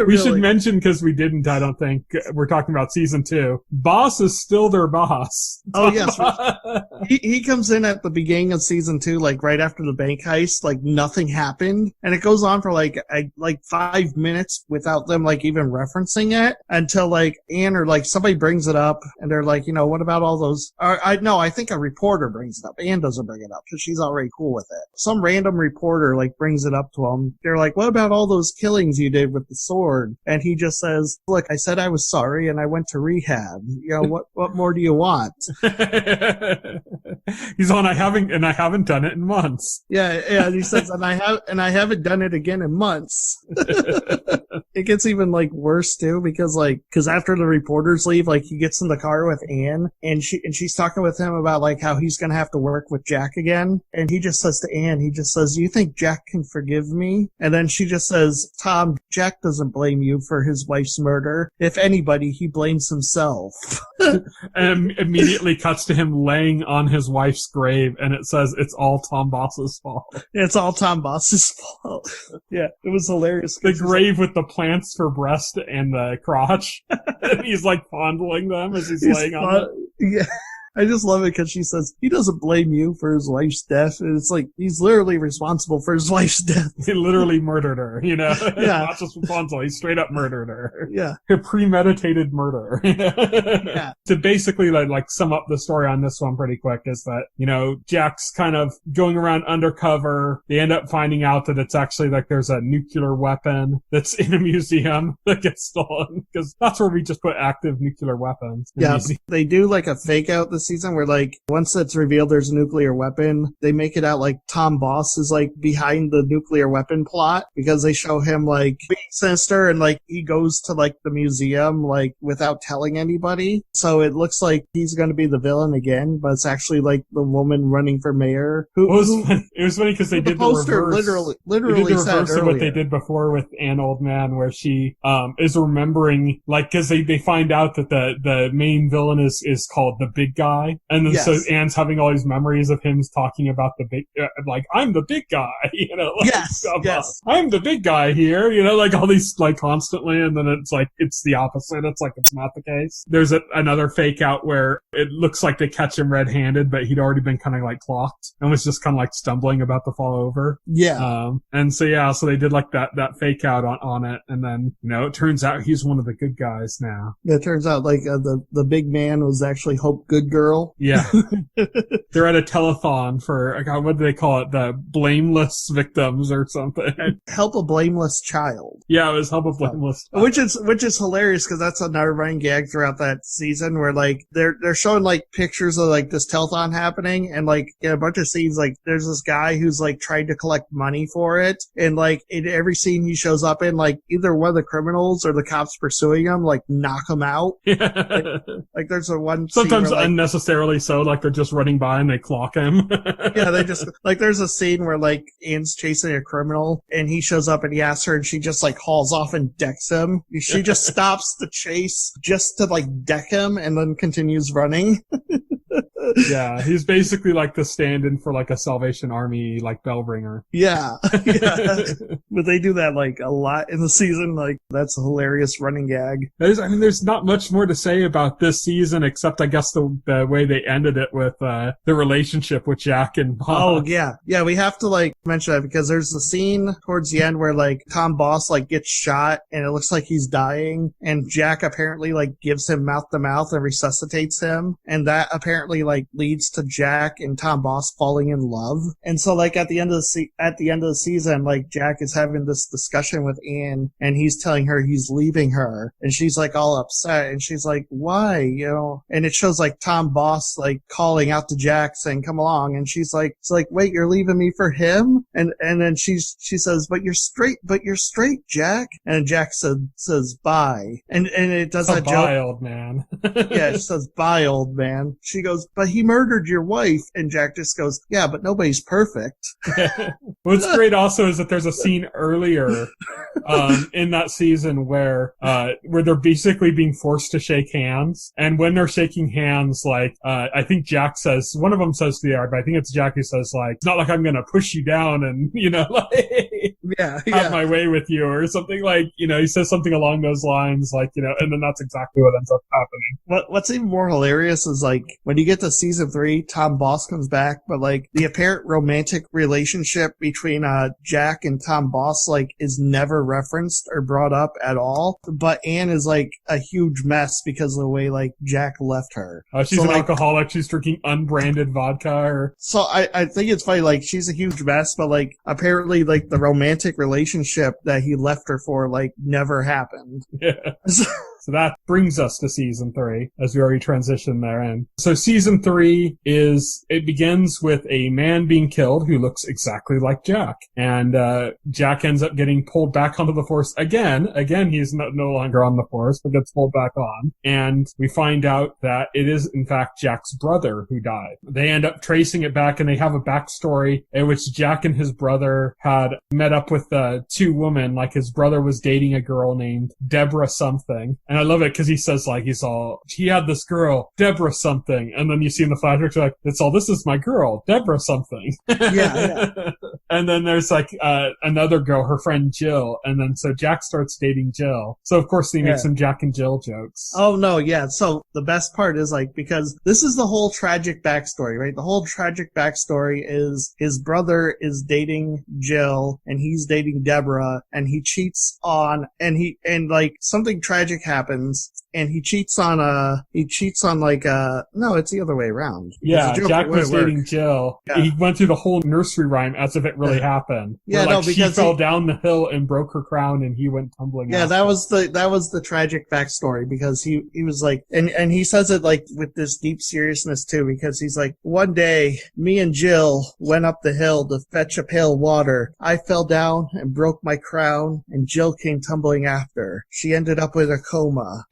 We should mention, because we didn't, I don't think, we're talking about season 2. Boss is still their boss. Oh, yes. He comes in at the beginning of season 2, like right after the bank heist, like nothing happened. And it goes on for like 5 minutes without them like even referencing it until like Anne or like somebody brings it up and they're like, you know, what about all those? I think a reporter brings it up. Anne doesn't bring it up because she's already cool with it. Some random reporter like brings it up to him. They're like, what about all those killings you did with the sword? And he just says, look, I said I was sorry and I went to rehab. You know, what more do you want? He's on, I haven't done it in months. Yeah, and he says, and I haven't done it again in months. It gets even like worse too, because after the reporters leave, like he gets in the car with Anne and she's talking with him about like how he's gonna have to work with Jack again. And he just says to Anne, you think Jack can forgive me? And then she just says, Tom, Jack doesn't blame you for his wife's murder. If anybody, he blames himself. And immediately cuts to him laying on his wife's grave, and it says it's all Tom Boss's fault. It's all Tom Boss's fault. Yeah, it was hilarious. The grave with the plants for breast and the crotch. And he's like fondling them as he's laying on them. Yeah. I just love it because she says, he doesn't blame you for his wife's death. And it's like, he's literally responsible for his wife's death. He literally murdered her, you know? Yeah. Not just responsible, he straight up murdered her. Yeah. A premeditated murder. Yeah. To basically like sum up the story on this one pretty quick is that, you know, Jack's kind of going around undercover. They end up finding out that it's actually like there's a nuclear weapon that's in a museum that gets stolen, because that's where we just put active nuclear weapons. Yeah. They do like a fake out this season where like once it's revealed there's a nuclear weapon, they make it out like Tom Boss is like behind the nuclear weapon plot, because they show him like being sinister and like he goes to like the museum like without telling anybody. So it looks like he's going to be the villain again, but it's actually like the woman running for mayor. It was funny because they did the poster literally they did the said reverse of earlier. what they did before with Ann Oldman, where she is remembering, like, because they find out that the main villain is called the big guy. And then so Anne's having all these memories of him talking about the big, like, I'm the big guy, you know? Like, yes. I'm the big guy here, you know, like all these, like, constantly, and then it's like, it's the opposite. It's like, it's not the case. There's another fake out where it looks like they catch him red-handed, but he'd already been kind of like clocked and was just kind of like stumbling about to fall over. Yeah. And so they did like that fake out on it. And then, you know, it turns out he's one of the good guys now. Yeah, it turns out like the big man was actually Hope Goodgirl. Yeah. They're at a telethon for, God, what do they call it? The blameless victims or something. Help a blameless child. Yeah, it was Help a Blameless Child. Which is hilarious because that's another running gag throughout that season where like they're showing like pictures of like this telethon happening, and like in a bunch of scenes like there's this guy who's like trying to collect money for it, and like in every scene he shows up in, like either one of the criminals or the cops pursuing him like knock him out. Yeah. Like there's a one sometimes scene where, like, unnecessarily so, like they're just running by and they clock him. Yeah, they just like there's a scene where like Anne's chasing a criminal and he shows up and he asks her and she just like hauls off and decks him. She just stops the chase just to like deck him and then continues running. Yeah, he's basically like the stand-in for like a Salvation Army like bell ringer. Yeah. But they do that like a lot in the season. Like that's a hilarious running gag. There's not much more to say about this season except I guess the way they ended it with the relationship with Jack and Boss. Oh yeah. Yeah, we have to like mention that because there's a scene towards the end where like Tom Boss like gets shot and it looks like he's dying, and Jack apparently like gives him mouth to mouth and resuscitates him, and that apparently like leads to Jack and Tom Boss falling in love. And so like at the end of the season, like Jack is having this discussion with Anne, and he's telling her he's leaving her, and she's like all upset, and she's like, why, you know? And it shows like Tom Boss like calling out to Jack saying, come along, and she's like, wait, you're leaving me for him? And then she says, but you're straight, Jack. And Jack says bye, and it does that joke. Bye, old man. Yeah, she says, bye, old man. She goes, but he murdered your wife. And Jack just goes, yeah, but nobody's perfect. What's great also is that there's a scene earlier in that season where they're basically being forced to shake hands. And when they're shaking hands, like, I think Jack says, one of them says to the other, but I think it's Jack who says, like, it's not like I'm going to push you down and, you know, like, have my way with you or something, like, you know, he says something along those lines, like, you know, and then that's exactly what ends up happening. What's even more hilarious is like when you get to season 3, Tom Boss comes back, but like the apparent romantic relationship between Jack and Tom Boss like is never referenced or brought up at all. But Anne is like a huge mess because of the way like Jack left her. She's an alcoholic. She's drinking unbranded vodka. So I think it's funny, like she's a huge mess, but like apparently like the romantic relationship that he left her for like never happened. Yeah. So that brings us to season 3, as we already transitioned there in. So season 3 it begins with a man being killed who looks exactly like Jack. And Jack ends up getting pulled back onto the force again. Again, he's no longer on the force, but gets pulled back on. And we find out that it is, in fact, Jack's brother who died. They end up tracing it back, and they have a backstory in which Jack and his brother had met up with 2 women. Like, his brother was dating a girl named Deborah something. And I love it because he says, like, he had this girl, Deborah something. And then you see in the flashbacks, like, this is my girl, Deborah something. Yeah. And then there's, like, another girl, her friend Jill. And then so Jack starts dating Jill. So, of course, he makes some Jack and Jill jokes. Oh, no, yeah. So the best part is, like, because this is the whole tragic backstory, right? The whole tragic backstory is his brother is dating Jill, and he's dating Deborah, and he cheats on, and like, something tragic happens, and he cheats on no, it's the other way around. Yeah, Jack was dating Jill. Yeah. He went through the whole nursery rhyme as if it really happened. Yeah, where, like, she fell down the hill and broke her crown, and he went tumbling. Yeah, that was the tragic backstory, because he was like, and he says it like with this deep seriousness too, because he's like, one day me and Jill went up the hill to fetch a pail of water. I fell down and broke my crown, and Jill came tumbling after. She ended up with a coma.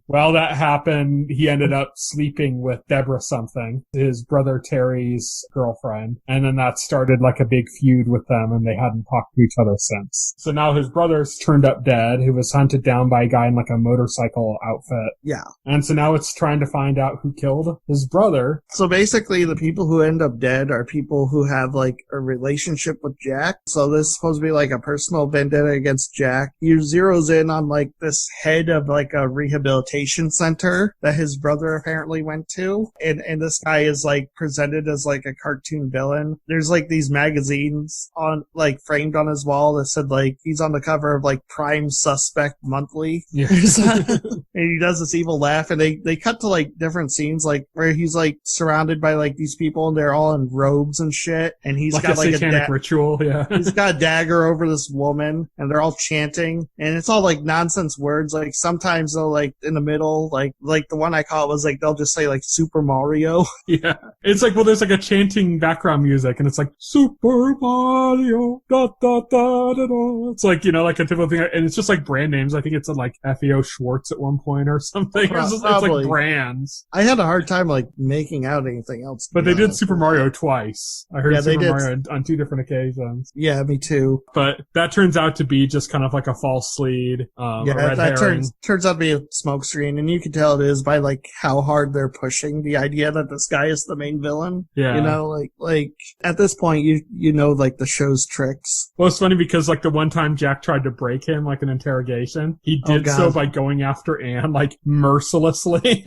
While that happened, he ended up sleeping with Deborah something, his brother Terry's girlfriend, and then that started like a big feud with them, and they hadn't talked to each other since. So now his brother's turned up dead, who was hunted down by a guy in like a motorcycle outfit. Yeah. And so now it's trying to find out who killed his brother. So basically the people who end up dead are people who have like a relationship with Jack. So this is supposed to be like a personal vendetta against Jack. He zeroes in on like this head of like a rehabilitation center that his brother apparently went to. And this guy is like presented as like a cartoon villain. There's like these magazines on like framed on his wall that said like he's on the cover of like Prime Suspect Monthly. Yeah. And he does this evil laugh, and they cut to like different scenes like where he's like surrounded by like these people, and they're all in robes and shit, and he's like got like a satanic ritual. Yeah. He's got a dagger over this woman, and they're all chanting, and it's all like nonsense words. Like sometimes they'll like in the middle, like the one I caught was like they'll just say like Super Mario. Yeah. It's like, well, there's like a chanting background music, and it's like Super Mario da da da da da. It's like, you know, like a typical thing, and it's just like brand names. I think it's like FAO Schwartz at one point or something. It's like brands. I had a hard time like making out anything else. But they did Super Mario twice. I heard Super Mario on 2 different occasions. Yeah, me too. But that turns out to be just kind of like a false lead. Yeah, that turns out to be a smokescreen, and you can tell it is by like how hard they're pushing the idea that this guy is the main villain. Yeah. You know, like at this point, you know, like the show's tricks. Well, it's funny because like the one time Jack tried to break him, like an interrogation, he did so by going after Anne, like mercilessly.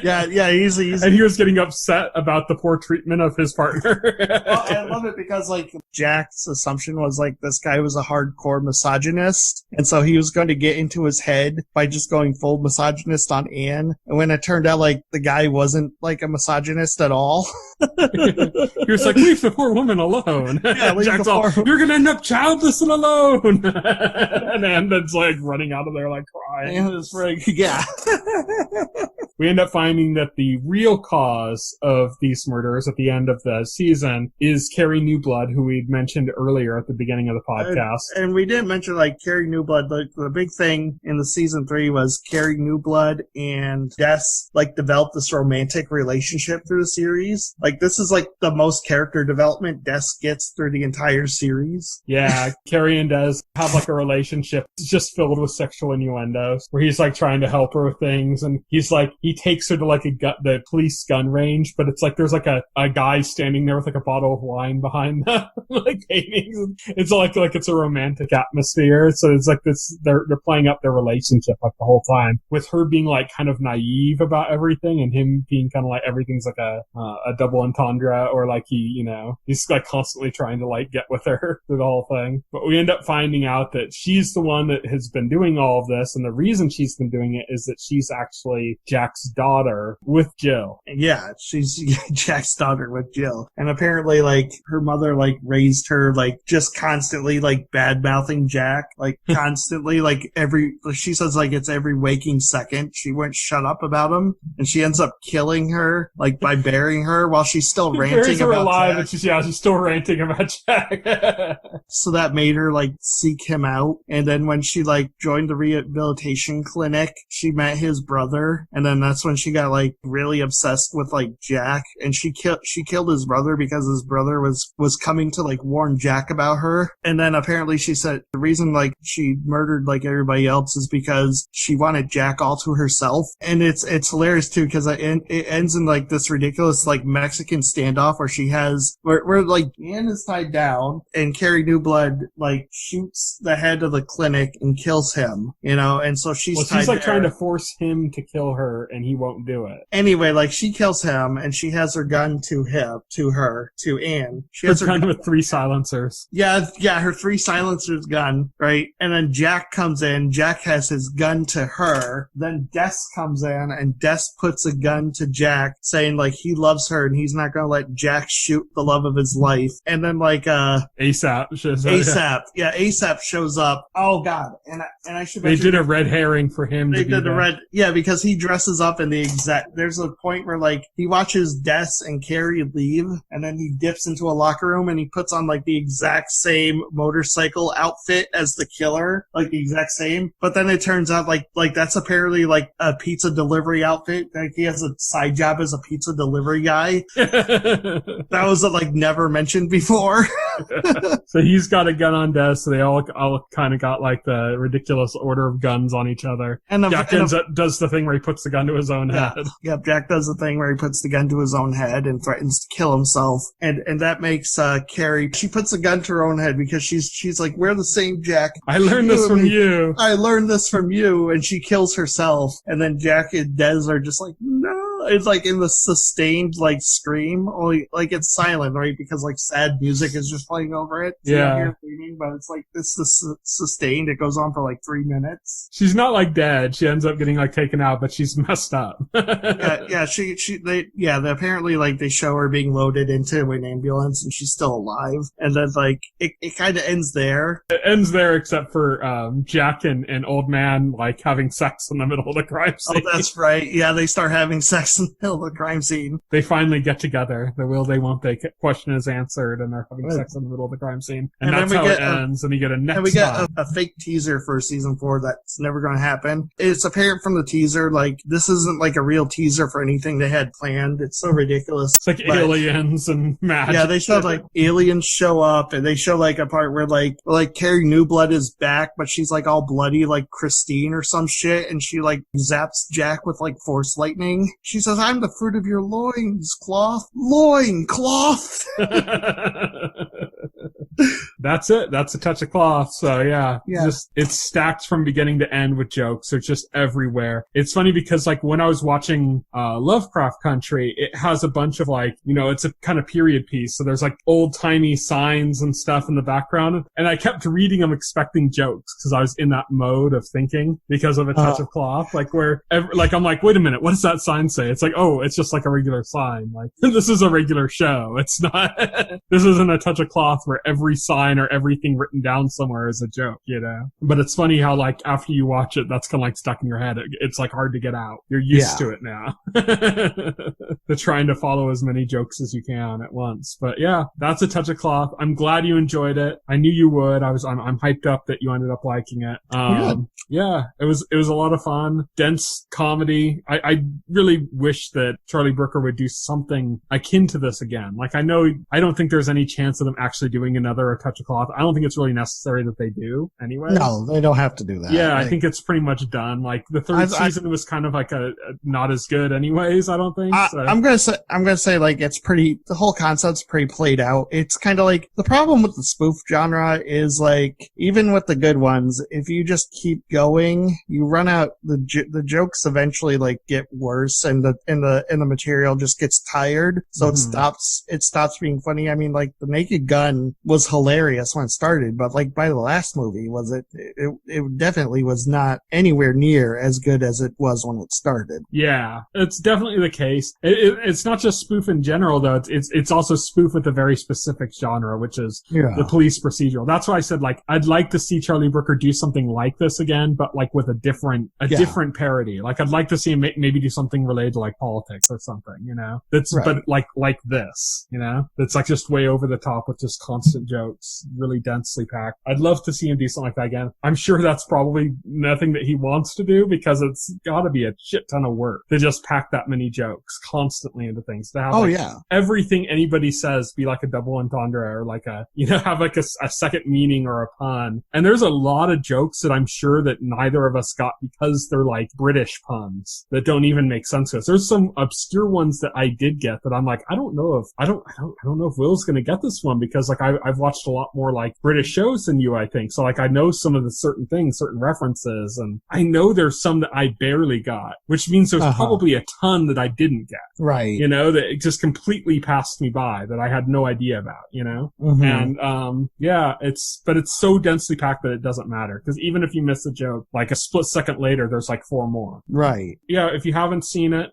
yeah, he's and he was getting upset about the poor treatment of his partner. Well, I love it because like Jack's assumption was like this guy was a hardcore misogynist, and so he was going to get into his head by just going full misogynist on Anne. And when it turned out like the guy wasn't like a misogynist at all, he was like, "Leave the poor woman alone." Yeah, Jack's all, "You're gonna end up childless and alone." And Anne's like running out of there like crying. Yeah. We end up finding that the real cause of these murders at the end of the season is Carrie Newblood, who we mentioned earlier at the beginning of the podcast. And we didn't mention, like, Carrie Newblood. The big thing in the season 3 was Carrie Newblood and Des, like, developed this romantic relationship through the series. Like, this is, like, the most character development Des gets through the entire series. Yeah, Carrie and Des have, like, a relationship just filled with sexual innuendos, where he's, like, trying to help her with things, and he's, like, he takes her to, like, the police gun range, but it's, like, there's, like, a guy standing there with, like, a bottle of wine behind them, like, paintings. It's, like it's a romantic atmosphere, so it's, like, this, they're playing up their relationship, like, the whole time, with her being, like, kind of naive about everything, and him being kind of, like, everything's, like, a double entendre, or, like, he's, like, constantly trying to, like, get with her through the whole thing. But we end up finding out that she's the one that has been doing all of this, and the reason she's been doing it is that she's actually Jack's daughter with Jill. Yeah, she's Jack's daughter with Jill. And apparently, like, her mother, like, raised her, like, just constantly, like, bad-mouthing Jack. Like, constantly, like, she says, like, it's every waking second. She won't shut up about him. And she ends up killing her, like, by burying her while she's still ranting about alive, Jack. And she's still ranting about Jack. So that made her, like, seek him out. And then when she, like, joined the rehabilitation clinic, she met his brother. And then that's when she got, like, really obsessed with, like, Jack. And she killed his brother because his brother was coming to, like, warn Jack about her. And then apparently she said the reason, like, she murdered, like, everybody else is because she wanted Jack all to herself. And it's hilarious, too, because it ends in, like, this ridiculous, like, Mexican standoff where like, Anne is tied down and Carrie Newblood, like, shoots the head of the clinic and kills him, you know, and so she's like, trying to force him to kill her, and he won't do it. Anyway, like, she kills him, and she has her gun to Anne. She has her gun with 3 silencers. Yeah, her 3 silencers gun, right? And then Jack comes in, Jack has his gun to her, then Des comes in, and Des puts a gun to Jack, saying, like, he loves her, and he's not gonna let Jack shoot the love of his life. And then, like, ASAP shows up. ASAP shows up. Oh, God. And I should mention... They did a red herring for him to be there. Yeah, because he dresses up in the exact... There's a point where, like, he watches Des and Carrie leave, and then he dips into a locker room, and he puts on, like, the exact same motorcycle outfit as the killer. Like, the exact same. But then it turns out, like that's apparently, like, a pizza delivery outfit. Like, he has a side job as a pizza delivery guy. That was, like, never mentioned before. So he's got a gun on Des, so they all kind of got, like, the ridiculous order of guns on each other. And Jack does the thing where he puts the gun to his own head. Yep, Jack does the thing where he puts the gun to his own head and threatens to kill himself. And that makes Carrie, she puts the gun to her own head because she's like, we're the same, Jack. I learned this from you. I learned this from you. And she kills herself. And then Jack and Des are just like, no. It's like in the sustained, like, scream, only, like, it's silent, right? Because, like, sad music is just playing over it. So yeah. You hear screaming, but it's like, this is sustained. It goes on for, like, 3 minutes. She's not, like, dead. She ends up getting, like, taken out, but she's messed up. Apparently, like, they show her being loaded into an ambulance and she's still alive. And then, like, it kind of ends there. It ends there except for, Jack and Old Man, like, having sex in the middle of the crime scene. Oh, that's right. Yeah, they start having sex sex in the middle of the crime scene. They finally get together. The will they, won't they question is answered, and they're having sex in the middle of the crime scene. And that's how it ends, and you get a next. And we get a fake teaser for season 4 that's never going to happen. It's apparent from the teaser, like, this isn't like a real teaser for anything they had planned. It's so ridiculous. It's like aliens and magic. Yeah, they showed like aliens show up, and they show like a part where like Carrie Newblood is back, but she's like all bloody like Christine or some shit, and she like zaps Jack with like force lightning. She says, "I'm the fruit of your loins cloth." That's it. That's a touch of cloth. So yeah. Just, it's stacked from beginning to end with jokes. They're just everywhere. It's funny because like when I was watching Lovecraft Country, it has a bunch of like, you know, it's a kind of period piece. So there's like old timey signs and stuff in the background. And I kept reading them expecting jokes because I was in that mode of thinking because of a touch of cloth. Like where, like I'm like, wait a minute, what does that sign say? It's like, oh, it's just like a regular sign. Like this is a regular show. It's not, this isn't a touch of cloth where every sign or everything written down somewhere is a joke, you know? But it's funny how like after you watch it, that's kind of like stuck in your head. It's like hard to get out. You're used to it now. They're trying to follow as many jokes as you can at once. But yeah, that's a touch of cloth. I'm glad you enjoyed it. I knew you would. I'm hyped up that you ended up liking it. Yeah, it was a lot of fun. Dense comedy. I really wish that Charlie Brooker would do something akin to this again. Like I don't think there's any chance of them actually doing another A Touch of Cloth. I don't think it's really necessary that they do anyway. No, they don't have to do that. Yeah, I think it's pretty much done. Like the third season was kind of like a not as good anyways, I don't think. I'm gonna say like it's pretty, the whole concept's pretty played out. It's kind of like the problem with the spoof genre is like, even with the good ones, if you just keep going, you run out, the jokes eventually like get worse, and the material just gets tired. So it stops being funny. I mean, like the Naked Gun was hilarious when it started, but like by the last movie, it definitely was not anywhere near as good as it was when it started. Yeah, it's definitely the case. It's not just spoof in general though. It's also spoof with a very specific genre, which is the police procedural. That's why I said like I'd like to see Charlie Brooker do something like this again, but like with a different parody. Like I'd like to see him maybe do something related to like politics or something, you know? But like this, you know? That's like just way over the top with just constant jokes, really densely packed. I'd love to see him do something like that again. I'm sure that's probably nothing that he wants to do because it's gotta be a shit ton of work to just pack that many jokes constantly into things. To have everything anybody says be like a double entendre or like a, you know, have like a second meaning or a pun. And there's a lot of jokes that I'm sure that neither of us got because they're like British puns that don't even make sense to us. There's some obscure ones that I did get that I'm like, I don't know if Will's gonna get this one because like I've watched a lot more like British shows than you, I think. So like I know some of the certain things, certain references, and I know there's some that I barely got, which means there's probably a ton that I didn't get. Right. You know, that it just completely passed me by that I had no idea about, you know? And, but it's so densely packed that it doesn't matter. Cause even if you miss a joke, like a split second later, there's like 4 more. Right. Yeah. If you haven't seen it,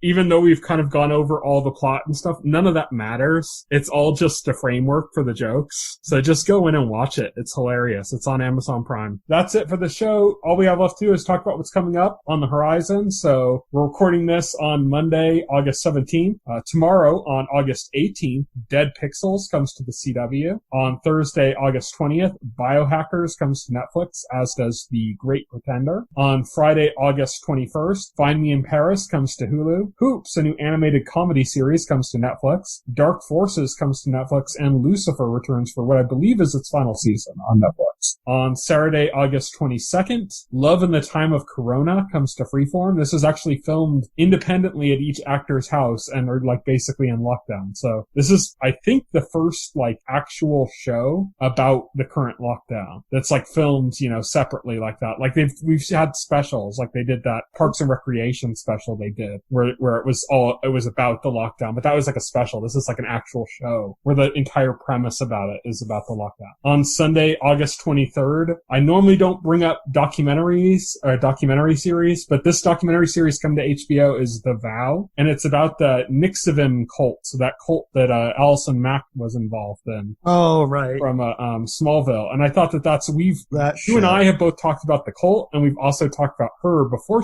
even though we've kind of gone over all the plot and stuff, none of that matters. It's all just a framework for the jokes. So just go in and watch it. It's hilarious. It's on Amazon Prime. That's it for the show. All we have left to do is talk about what's coming up on the horizon. So we're recording this on Monday, August 17th. Tomorrow on August 18th, Dead Pixels comes to the CW. On Thursday, August 20th, Biohackers comes to Netflix, as does The Great Pretender. On Friday, August 21st, Find Me in Paris comes to Hulu. Hoops, a new animated comedy series, comes to Netflix. Dark Forces comes to Netflix, and Lucifer returns for what I believe is its final season on Netflix. On Saturday, August 22nd, Love in the Time of Corona comes to Freeform. This is actually filmed independently at each actor's house and are like basically in lockdown. So this is, I think, the first like actual show about the current lockdown that's like filmed, you know, separately like that. Like we've had specials, like they did that Parks and Recreation special they did where it was about the lockdown, but that was like a special. This is like an actual show where the entire premise about it is about the lockdown. On Sunday, August 23rd, I normally don't bring up documentaries or documentary series, but this documentary series coming to HBO is The Vow, and it's about the Nixivim cult, so that cult that Allison Mack was involved in. Oh, right. From Smallville. And I thought you and I have both talked about the cult, and we've also talked about her before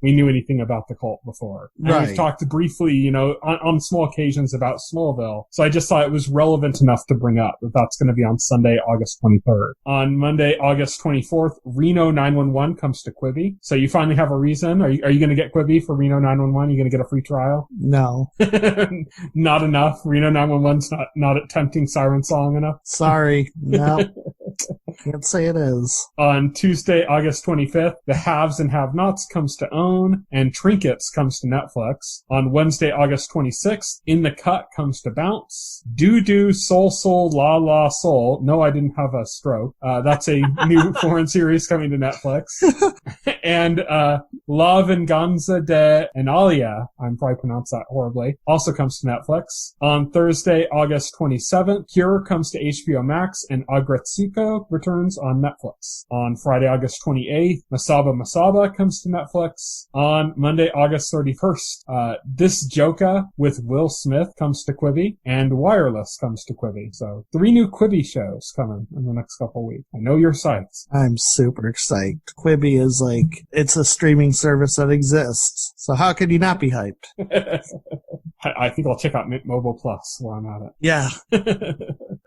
we knew anything about the cult before. And right. We've talked briefly, on small occasions about Smallville. So I just thought it was relevant enough to bring up that that's going to be on Sunday, August 23rd. On Monday, August 24th, Reno 911 comes to Quibi. So you finally have a reason. Are you going to get Quibi for Reno 911? Are you going to get a free trial? No. Not enough. Reno 911's not a tempting siren song enough. Sorry. No. Can't say it is. On Tuesday, August 25th, The Haves and Have-Nots comes to OWN, and Trinkets comes to Netflix. On Wednesday, August 26th, In the Cut comes to Bounce. Do Soul Soul La La Soul. No, I didn't have a stroke. That's a new foreign series coming to Netflix. And La Venganza de Analia, I'm probably pronounced that horribly, also comes to Netflix. On Thursday, August 27th, Cure comes to HBO Max, and Agretsuko returns on Netflix. On Friday, August 28th, Masaba comes to Netflix. On Monday, August 31st, This Joka with Will Smith comes to Quibi, and Wireless comes to Quibi. So 3 new Quibi shows coming in the next couple weeks. I know you're psyched. I'm super excited. Quibi is it's a streaming service that exists. So how could you not be hyped? I think I'll check out Mint Mobile Plus while I'm at it. Yeah.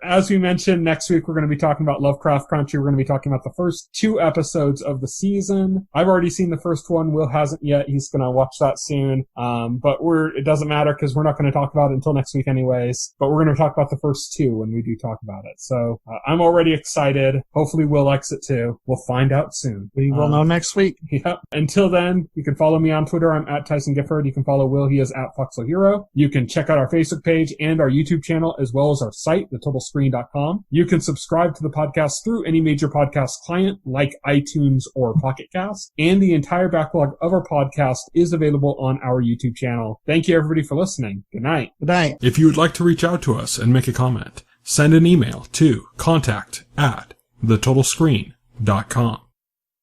As we mentioned, next week we're going to be talking about Lovecraft Country. We're going to be talking about the first 2 episodes of the season. I've already seen the first one. Will hasn't yet. He's going to watch that soon. But it doesn't matter because we're not going to talk about it until next week anyways. But we're going to talk about the first 2 when we do talk about it. So I'm already excited. Hopefully Will likes it too. We'll find out soon. We will know next week. Yep. Until then, you can follow me on Twitter. I'm at Tyson Gifford. You can follow Will. He is at Foxel Hero. You can check out our Facebook page and our YouTube channel as well as our site, thetotalscreen.com. You can subscribe to the podcast through any major podcast client like iTunes or Pocket Cast. And the entire backlog of our podcast is available on our YouTube channel. Thank you everybody for listening. Good night. Good night. If you would like to reach out to us and make a comment, send an email to contact@thetotalscreen.com.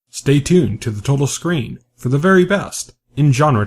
Stay tuned to The Total Screen for the very best in genre